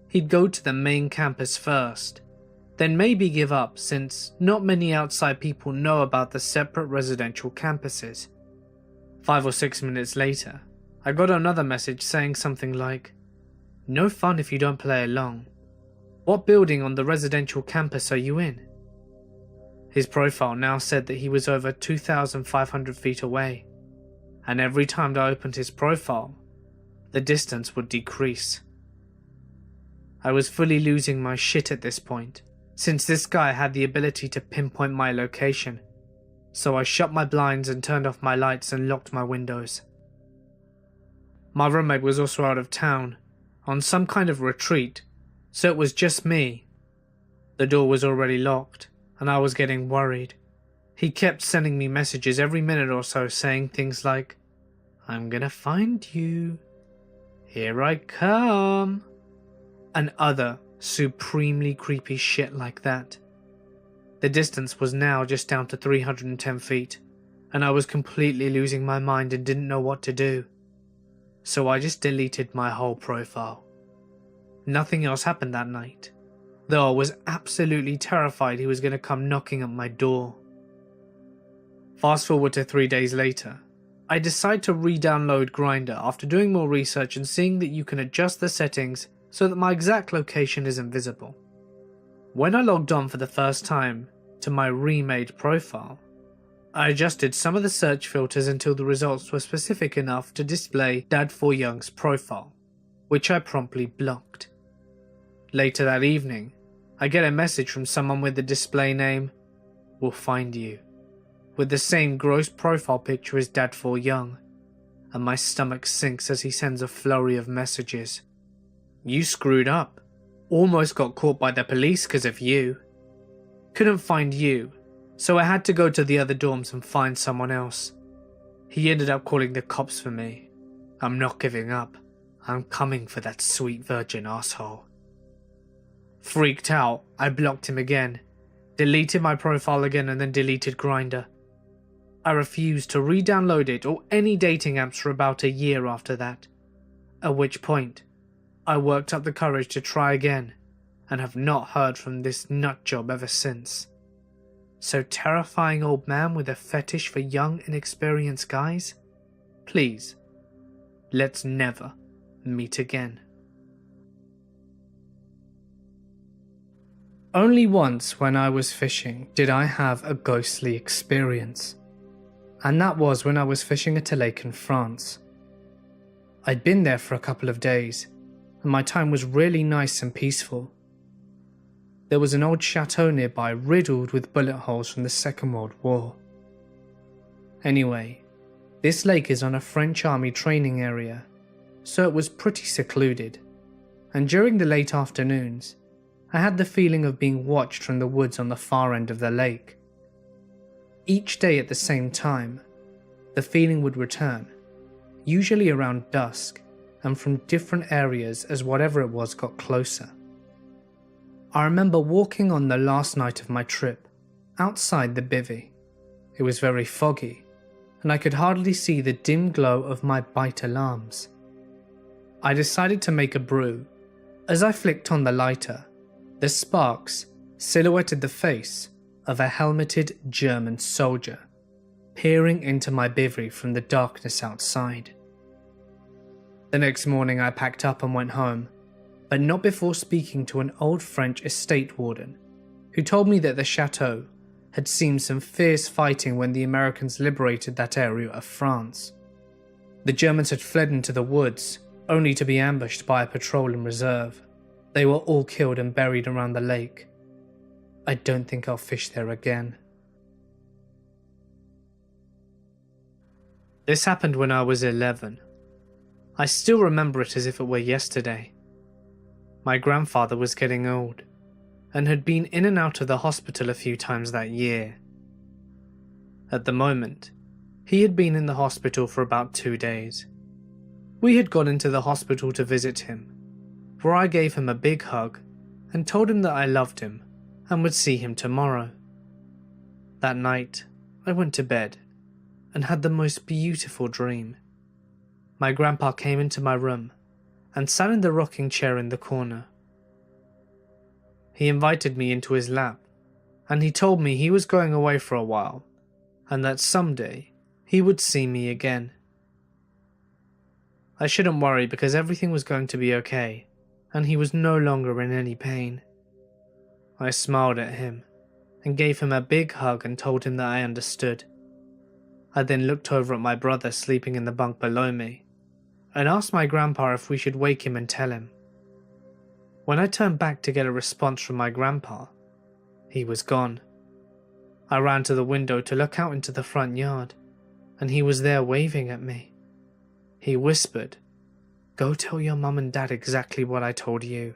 he'd go to the main campus first, then maybe give up since not many outside people know about the separate residential campuses. 5 or 6 minutes later, I got another message saying something like, "No fun if you don't play along. What building on the residential campus are you in?" His profile now said that he was over 2,500 feet away, and every time I opened his profile, the distance would decrease. I was fully losing my shit at this point, since this guy had the ability to pinpoint my location, so I shut my blinds and turned off my lights and locked my windows. My roommate was also out of town, on some kind of retreat, so it was just me. The door was already locked, and I was getting worried. He kept sending me messages every minute or so saying things like, "I'm gonna find you. Here I come," and other supremely creepy shit like that. The distance was now just down to 310 feet, and I was completely losing my mind and didn't know what to do. So I just deleted my whole profile. Nothing else happened that night, though I was absolutely terrified he was going to come knocking at my door. Fast forward to 3 days later, I decide to re-download Grindr after doing more research and seeing that you can adjust the settings so that my exact location isn't visible. When I logged on for the first time to my remade profile, I adjusted some of the search filters until the results were specific enough to display Dad4Young's profile, which I promptly blocked. Later that evening, I get a message from someone with the display name, "We'll find you," with the same gross profile picture as Dad4Young, and my stomach sinks as he sends a flurry of messages. "You screwed up. Almost got caught by the police because of you. Couldn't find you, so I had to go to the other dorms and find someone else. He ended up calling the cops for me. I'm not giving up. I'm coming for that sweet virgin asshole." Freaked out, I blocked him again, deleted my profile again and then deleted Grindr. I refused to re-download it or any dating apps for about a year after that, at which point I worked up the courage to try again and have not heard from this nutjob ever since. So terrifying old man with a fetish for young inexperienced guys, please, let's never meet again. Only once when I was fishing did I have a ghostly experience, and that was when I was fishing at a lake in France. I'd been there for a couple of days, and my time was really nice and peaceful. There was an old chateau nearby riddled with bullet holes from the Second World War. Anyway, this lake is on a French army training area, so it was pretty secluded, and during the late afternoons, I had the feeling of being watched from the woods on the far end of the lake. Each day at the same time, the feeling would return, usually around dusk, and from different areas as whatever it was got closer. I remember walking on the last night of my trip, outside the bivvy. It was very foggy, and I could hardly see the dim glow of my bite alarms. I decided to make a brew. As I flicked on the lighter, the sparks silhouetted the face of a helmeted German soldier, peering into my bivvy from the darkness outside. The next morning I packed up and went home, but not before speaking to an old French estate warden, who told me that the chateau had seen some fierce fighting when the Americans liberated that area of France. The Germans had fled into the woods, only to be ambushed by a patrol in reserve. They were all killed and buried around the lake. I don't think I'll fish there again. This happened when I was 11. I still remember it as if it were yesterday. My grandfather was getting old, and had been in and out of the hospital a few times that year. At the moment, he had been in the hospital for about 2 days. We had gone into the hospital to visit him, where I gave him a big hug and told him that I loved him and would see him tomorrow. That night, I went to bed and had the most beautiful dream. My grandpa came into my room and sat in the rocking chair in the corner. He invited me into his lap, and he told me he was going away for a while, and that someday he would see me again. I shouldn't worry because everything was going to be okay, and he was no longer in any pain. I smiled at him and gave him a big hug and told him that I understood. I then looked over at my brother sleeping in the bunk below me and asked my grandpa if we should wake him and tell him. When I turned back to get a response from my grandpa, he was gone. I ran to the window to look out into the front yard, and he was there waving at me. He whispered, "Go tell your mum and dad exactly what I told you."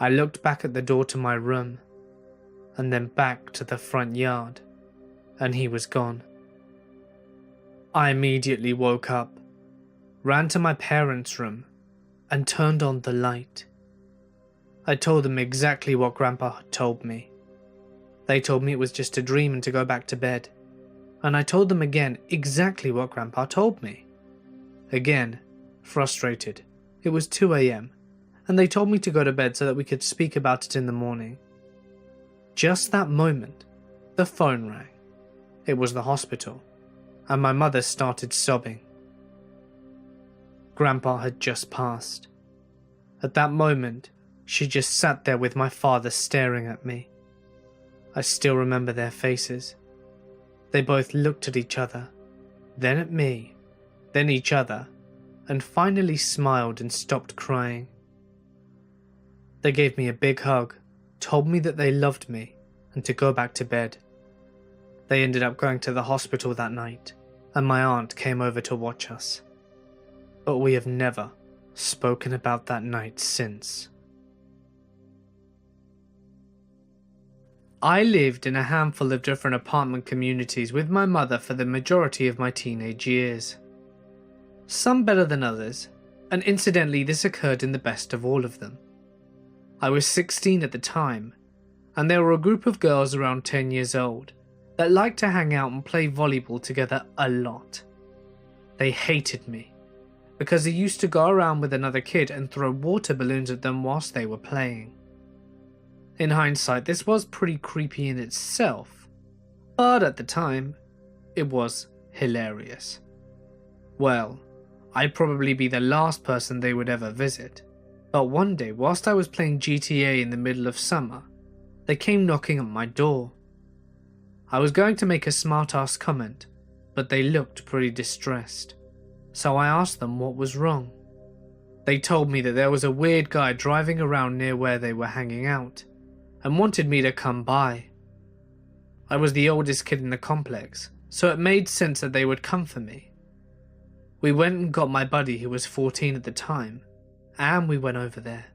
I looked back at the door to my room, and then back to the front yard, and he was gone. I immediately woke up, ran to my parents' room, and turned on the light. I told them exactly what Grandpa had told me. They told me it was just a dream and to go back to bed, and I told them again exactly what Grandpa told me. Again, frustrated, it was 2 a.m, and they told me to go to bed so that we could speak about it in the morning. Just that moment, the phone rang. It was the hospital, and my mother started sobbing. Grandpa had just passed. At that moment, she just sat there with my father staring at me. I still remember their faces. They both looked at each other, then at me, then each other, and finally smiled and stopped crying. They gave me a big hug, told me that they loved me, and to go back to bed. They ended up going to the hospital that night, and my aunt came over to watch us. But we have never spoken about that night since. I lived in a handful of different apartment communities with my mother for the majority of my teenage years. Some better than others, and incidentally this occurred in the best of all of them. I was 16 at the time, and there were a group of girls around 10 years old that liked to hang out and play volleyball together a lot. They hated me, because I used to go around with another kid and throw water balloons at them whilst they were playing. In hindsight, this was pretty creepy in itself, but at the time, it was hilarious. Well, I'd probably be the last person they would ever visit, but one day whilst I was playing GTA in the middle of summer, they came knocking at my door. I was going to make a smart-ass comment, but they looked pretty distressed, so I asked them what was wrong. They told me that there was a weird guy driving around near where they were hanging out, and wanted me to come by. I was the oldest kid in the complex, so it made sense that they would come for me. We went and got my buddy who was 14 at the time, and we went over there.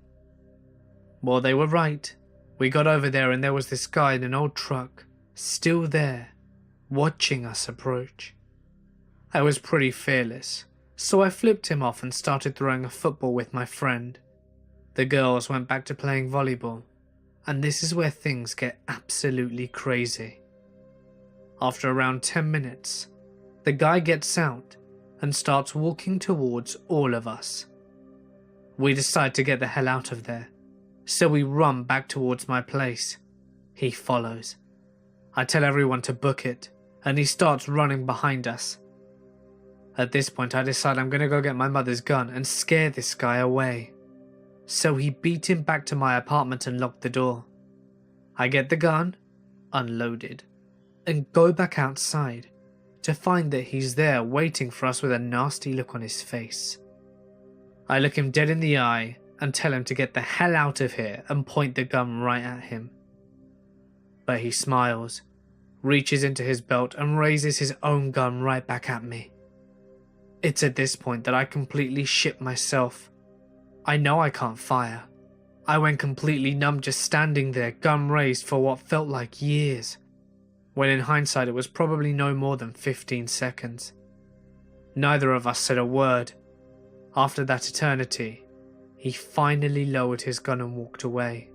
Well, they were right. We got over there and there was this guy in an old truck, still there, watching us approach. I was pretty fearless, so I flipped him off and started throwing a football with my friend. The girls went back to playing volleyball, and this is where things get absolutely crazy. After around 10 minutes, the guy gets out and starts walking towards all of us. We decide to get the hell out of there, so we run back towards my place. He follows. I tell everyone to book it, and he starts running behind us. At this point I decide I'm gonna go get my mother's gun and scare this guy away. So he beat him back to my apartment and locked the door. I get the gun, unloaded, and go back outside to find that he's there waiting for us with a nasty look on his face. I look him dead in the eye and tell him to get the hell out of here and point the gun right at him. But he smiles, reaches into his belt and raises his own gun right back at me. It's at this point that I completely shit myself. I know I can't fire. I went completely numb just standing there, gun raised for what felt like years, when in hindsight it was probably no more than 15 seconds. Neither of us said a word. After that eternity, he finally lowered his gun and walked away.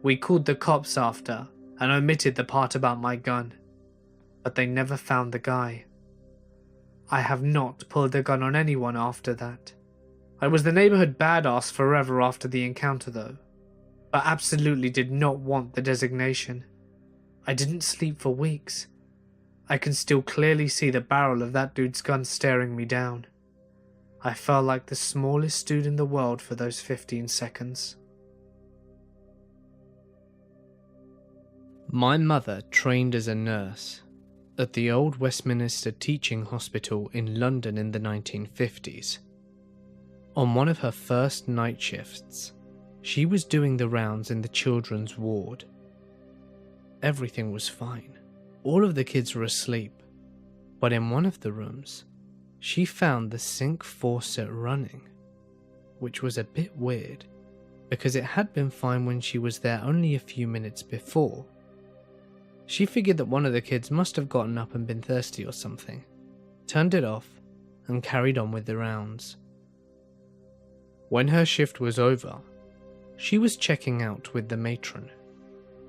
We called the cops after and omitted the part about my gun, but they never found the guy. I have not pulled the gun on anyone after that. I was the neighborhood badass forever after the encounter though. but absolutely did not want the designation. I didn't sleep for weeks. I can still clearly see the barrel of that dude's gun staring me down. I felt like the smallest dude in the world for those 15 seconds. My mother trained as a nurse at the old Westminster Teaching Hospital in London in the 1950s. On one of her first night shifts, she was doing the rounds in the children's ward. Everything was fine. All of the kids were asleep, but in one of the rooms, she found the sink faucet running, which was a bit weird because it had been fine when she was there only a few minutes before. She figured that one of the kids must have gotten up and been thirsty or something, turned it off, and carried on with the rounds. When her shift was over, she was checking out with the matron,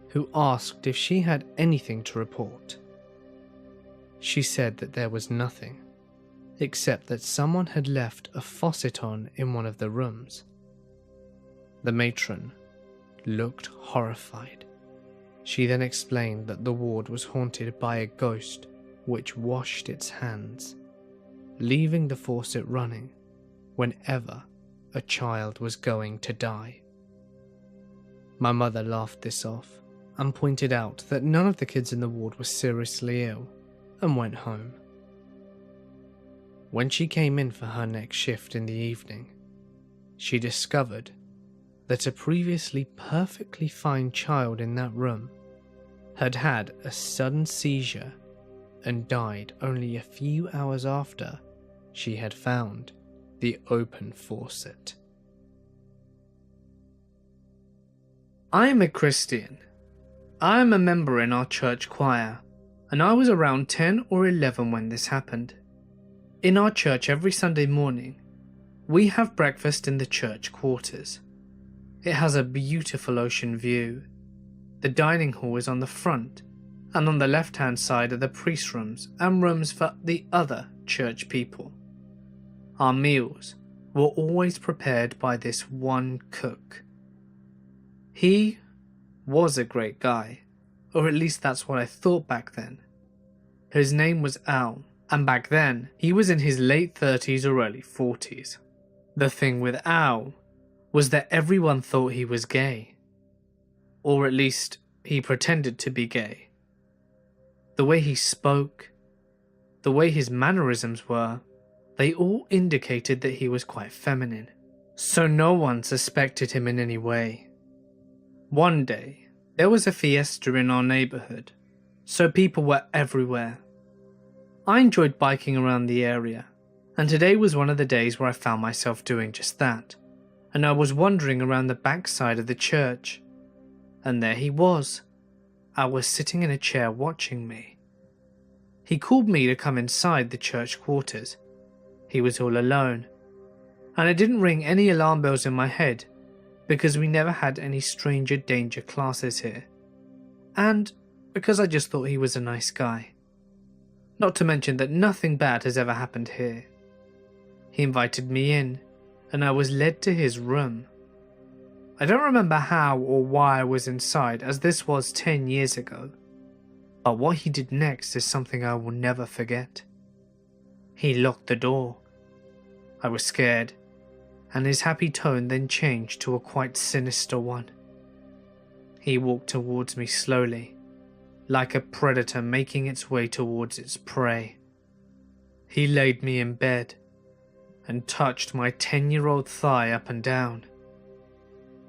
who asked if she had anything to report. She said that there was nothing, except that someone had left a faucet on in one of the rooms. The matron looked horrified. She then explained that the ward was haunted by a ghost which washed its hands, leaving the faucet running whenever a child was going to die. My mother laughed this off and pointed out that none of the kids in the ward were seriously ill and went home. When she came in for her next shift in the evening, she discovered that a previously perfectly fine child in that room had had a sudden seizure and died only a few hours after she had found the open faucet. I am a Christian. I am a member in our church choir, and I was around 10 or 11 when this happened. In our church every Sunday morning, we have breakfast in the church quarters. It has a beautiful ocean view. The dining hall is on the front, and on the left-hand side are the priest rooms and rooms for the other church people. Our meals were always prepared by this one cook. He was a great guy, or at least that's what I thought back then. His name was Al, and back then he was in his late 30s or early 40s. The thing with Al was that everyone thought he was gay. Or at least, he pretended to be gay. The way he spoke, the way his mannerisms were, they all indicated that he was quite feminine. So no one suspected him in any way. One day, there was a fiesta in our neighborhood, so people were everywhere. I enjoyed biking around the area, and today was one of the days where I found myself doing just that. And I was wandering around the backside of the church, and there he was. I was sitting in a chair watching me. He called me to come inside the church quarters. He was all alone, and it didn't ring any alarm bells in my head because we never had any stranger danger classes here, and because I just thought he was a nice guy. Not to mention that nothing bad has ever happened here. He invited me in, and I was led to his room. I don't remember how or why I was inside, as this was 10 years ago, but what he did next is something I will never forget. He locked the door. I was scared, and his happy tone then changed to a quite sinister one. He walked towards me slowly, like a predator making its way towards its prey. He laid me in bed and touched my 10-year-old thigh up and down.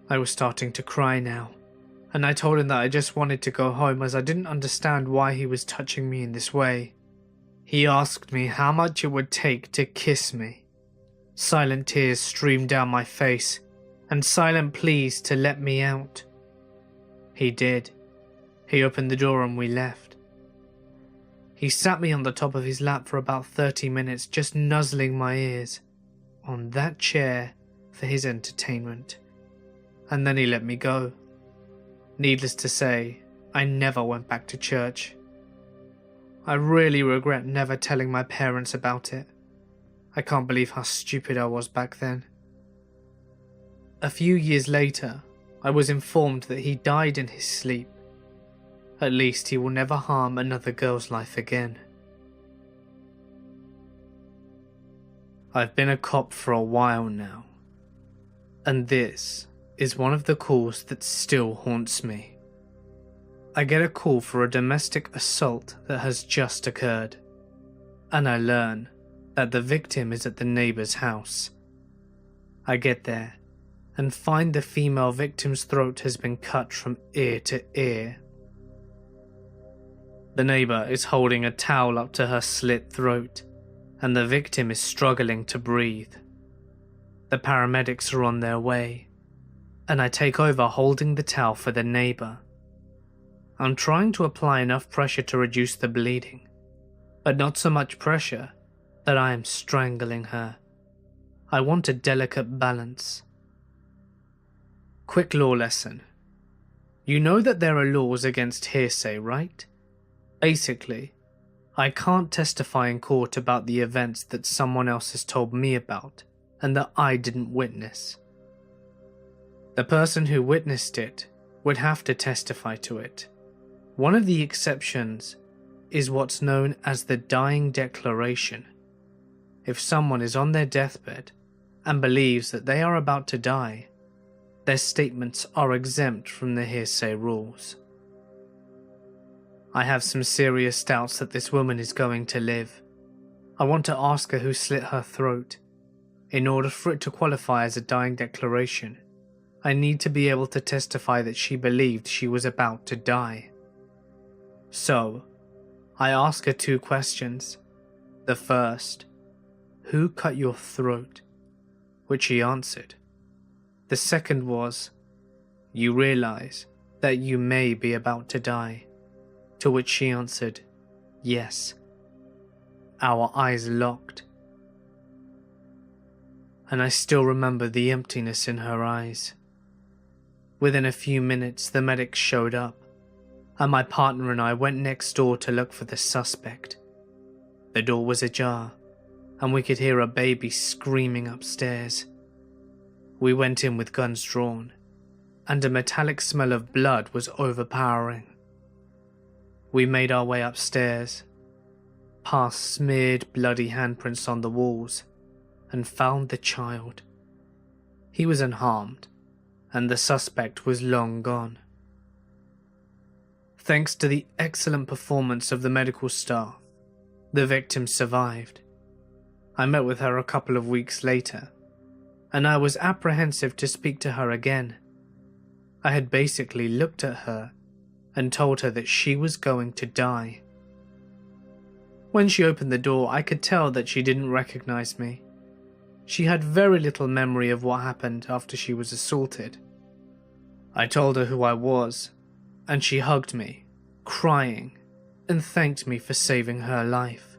I was starting to cry now, and I told him that I just wanted to go home as I didn't understand why he was touching me in this way. He asked me how much it would take to kiss me. Silent tears streamed down my face, and silent pleas to let me out. He did. He opened the door and we left. He sat me on the top of his lap for about 30 minutes, just nuzzling my ears, on that chair for his entertainment. And then he let me go. Needless to say, I never went back to church. I really regret never telling my parents about it. I can't believe how stupid I was back then. A few years later, I was informed that he died in his sleep. At least he will never harm another girl's life again. I've been a cop for a while now, and this is one of the calls that still haunts me. I get a call for a domestic assault that has just occurred, and I learn that the victim is at the neighbour's house. I get there and find the female victim's throat has been cut from ear to ear. The neighbour is holding a towel up to her slit throat, and the victim is struggling to breathe. The paramedics are on their way, and I take over holding the towel for the neighbour. I'm trying to apply enough pressure to reduce the bleeding, but not so much pressure that I am strangling her. I want a delicate balance. Quick law lesson. You know that there are laws against hearsay, right? Basically, I can't testify in court about the events that someone else has told me about and that I didn't witness. The person who witnessed it would have to testify to it. One of the exceptions is what's known as the dying declaration. If someone is on their deathbed and believes that they are about to die, their statements are exempt from the hearsay rules. I have some serious doubts that this woman is going to live. I want to ask her who slit her throat. In order for it to qualify as a dying declaration, I need to be able to testify that she believed she was about to die. So, I ask her 2 questions. The first, who cut your throat? Which she answered. The second was, you realize that you may be about to die? To which she answered, yes. Our eyes locked, and I still remember the emptiness in her eyes. Within a few minutes, the medics showed up, and my partner and I went next door to look for the suspect. The door was ajar, and we could hear a baby screaming upstairs. We went in with guns drawn, and a metallic smell of blood was overpowering. We made our way upstairs, past smeared bloody handprints on the walls, and found the child. He was unharmed, and the suspect was long gone. Thanks to the excellent performance of the medical staff, the victim survived. I met with her a couple of weeks later, and I was apprehensive to speak to her again. I had basically looked at her and told her that she was going to die. When she opened the door, I could tell that she didn't recognize me. She had very little memory of what happened after she was assaulted. I told her who I was, and she hugged me, crying, and thanked me for saving her life.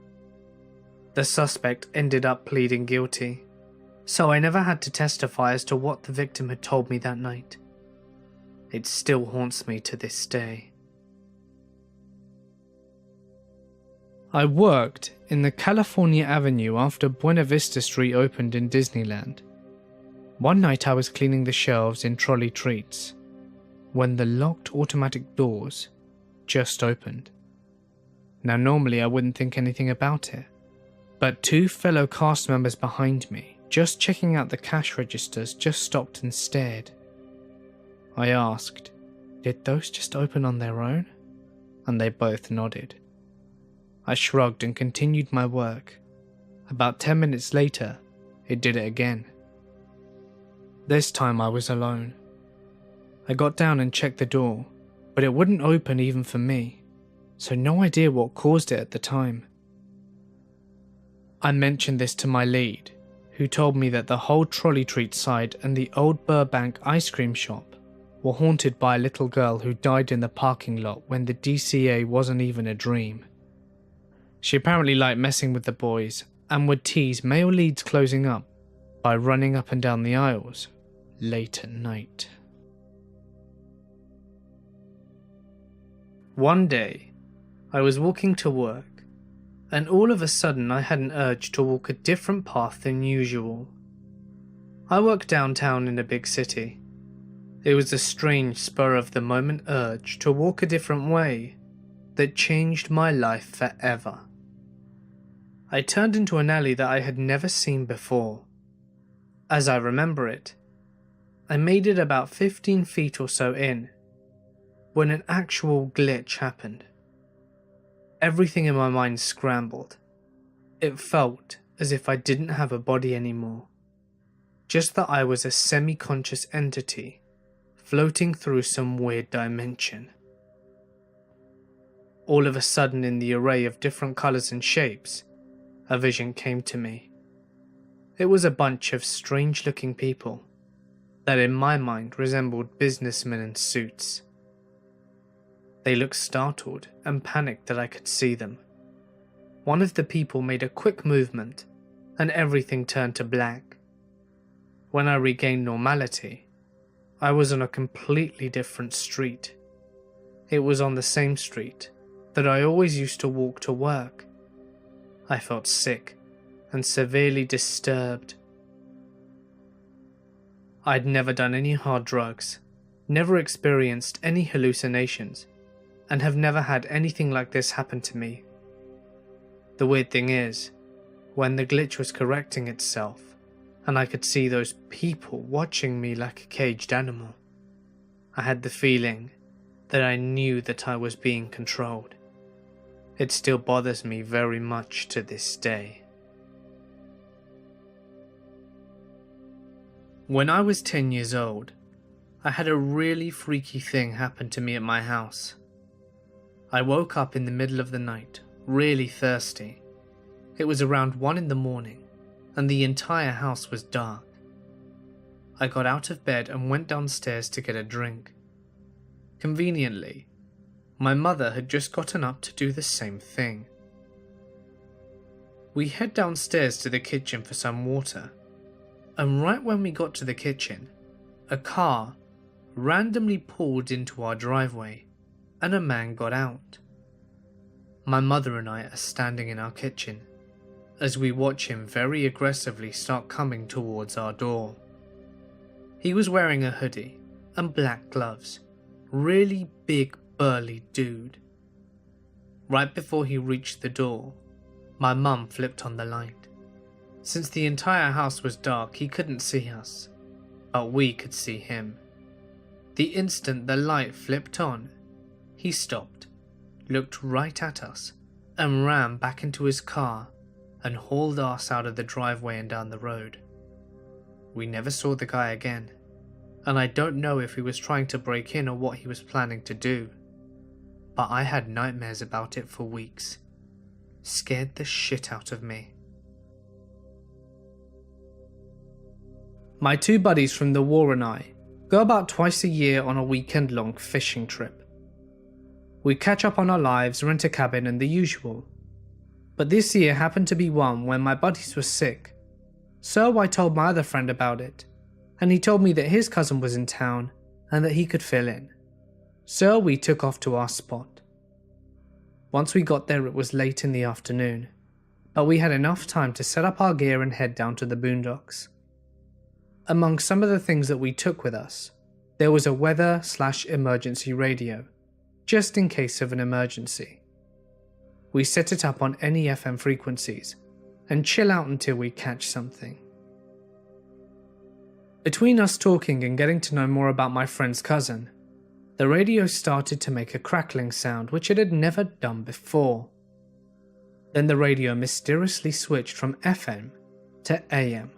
The suspect ended up pleading guilty, so I never had to testify as to what the victim had told me that night. It still haunts me to this day. I worked in the California Avenue after Buena Vista Street opened in Disneyland. One night I was cleaning the shelves in trolley treats when the locked automatic doors just opened. Now normally I wouldn't think anything about it, but 2 fellow cast members behind me, just checking out the cash registers, just stopped and stared. I asked, did those just open on their own? And they both nodded. I shrugged and continued my work. About 10 minutes later, it did it again. This time I was alone. I got down and checked the door, but it wouldn't open even for me, so no idea what caused it at the time. I mentioned this to my lead, who told me that the whole trolley treat side and the old Burbank ice cream shop were haunted by a little girl who died in the parking lot when the DCA wasn't even a dream. She apparently liked messing with the boys and would tease male leads closing up by running up and down the aisles late at night. One day, I was walking to work, and all of a sudden I had an urge to walk a different path than usual. I work downtown in a big city. It was a strange spur-of-the-moment urge to walk a different way that changed my life forever. I turned into an alley that I had never seen before. As I remember it, I made it about 15 feet or so in, when an actual glitch happened. Everything in my mind scrambled. It felt as if I didn't have a body anymore, just that I was a semi-conscious entity floating through some weird dimension. All of a sudden, in the array of different colours and shapes, a vision came to me. It was a bunch of strange-looking people that in my mind resembled businessmen in suits. They looked startled and panicked that I could see them. One of the people made a quick movement and everything turned to black. When I regained normality, I was on a completely different street. It was on the same street that I always used to walk to work. I felt sick and severely disturbed. I'd never done any hard drugs, never experienced any hallucinations, and have never had anything like this happen to me. The weird thing is, when the glitch was correcting itself, and I could see those people watching me like a caged animal, I had the feeling that I knew that I was being controlled. It still bothers me very much to this day. When I was 10 years old, I had a really freaky thing happen to me at my house. I woke up in the middle of the night, really thirsty. It was around 1 in the morning, and the entire house was dark. I got out of bed and went downstairs to get a drink. Conveniently, my mother had just gotten up to do the same thing. We head downstairs to the kitchen for some water, and right when we got to the kitchen, a car randomly pulled into our driveway and a man got out. My mother and I are standing in our kitchen as we watch him very aggressively start coming towards our door. He was wearing a hoodie and black gloves, really big burly dude. Right before he reached the door, my mum flipped on the light. Since the entire house was dark, he couldn't see us, but we could see him. The instant the light flipped on, he stopped, looked right at us, and ran back into his car and hauled us out of the driveway and down the road. We never saw the guy again, and I don't know if he was trying to break in or what he was planning to do, but I had nightmares about it for weeks. Scared the shit out of me. My 2 buddies from the war and I go about twice a year on a weekend-long fishing trip. We catch up on our lives, rent a cabin and the usual. But this year happened to be one when my buddies were sick, so I told my other friend about it, and he told me that his cousin was in town and that he could fill in. So we took off to our spot. Once we got there, it was late in the afternoon, but we had enough time to set up our gear and head down to the boondocks. Among some of the things that we took with us, there was a weather/emergency radio, just in case of an emergency. We set it up on any FM frequencies and chill out until we catch something. Between us talking and getting to know more about my friend's cousin, the radio started to make a crackling sound which it had never done before. Then the radio mysteriously switched from FM to AM,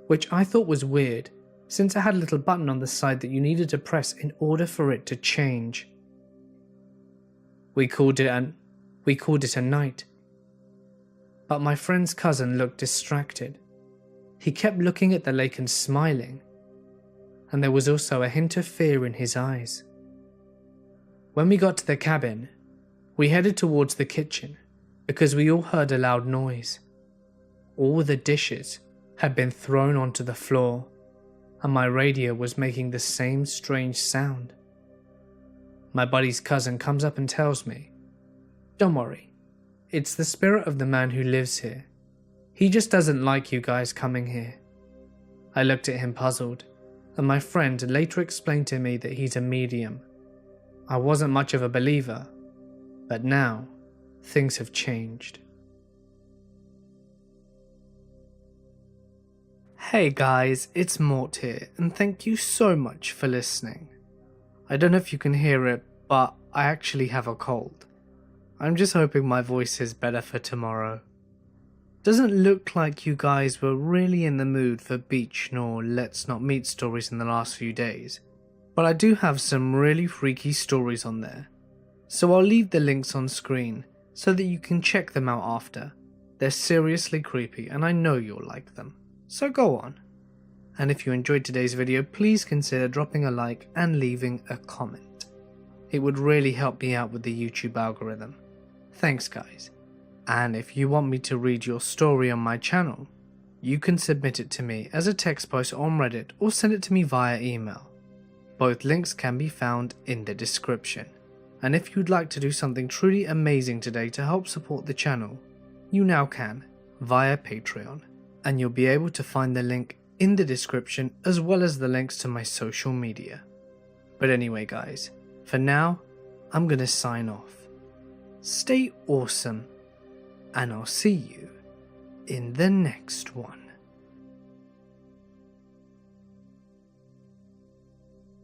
which I thought was weird since it had a little button on the side that you needed to press in order for it to change. We called it a night. But my friend's cousin looked distracted. He kept looking at the lake and smiling, and there was also a hint of fear in his eyes. When we got to the cabin, we headed towards the kitchen because we all heard a loud noise. All the dishes had been thrown onto the floor, and my radio was making the same strange sound. My buddy's cousin comes up and tells me, "Don't worry, it's the spirit of the man who lives here. He just doesn't like you guys coming here." I looked at him puzzled, and my friend later explained to me that he's a medium. I wasn't much of a believer, but now things have changed. Hey guys, it's Mort here, and thank you so much for listening. I don't know if you can hear it, but I actually have a cold. I'm just hoping my voice is better for tomorrow. Doesn't look like you guys were really in the mood for beach nor let's not meet stories in the last few days, but I do have some really freaky stories on there. So I'll leave the links on screen so that you can check them out after. They're seriously creepy and I know you'll like them. So go on. And if you enjoyed today's video, please consider dropping a like and leaving a comment. It would really help me out with the YouTube algorithm. Thanks guys. And if you want me to read your story on my channel, you can submit it to me as a text post on Reddit or send it to me via email. Both links can be found in the description. And if you'd like to do something truly amazing today to help support the channel, you now can via Patreon. And you'll be able to find the link in the description as well as the links to my social media. But anyway guys, for now, I'm gonna sign off. Stay awesome, and I'll see you in the next one.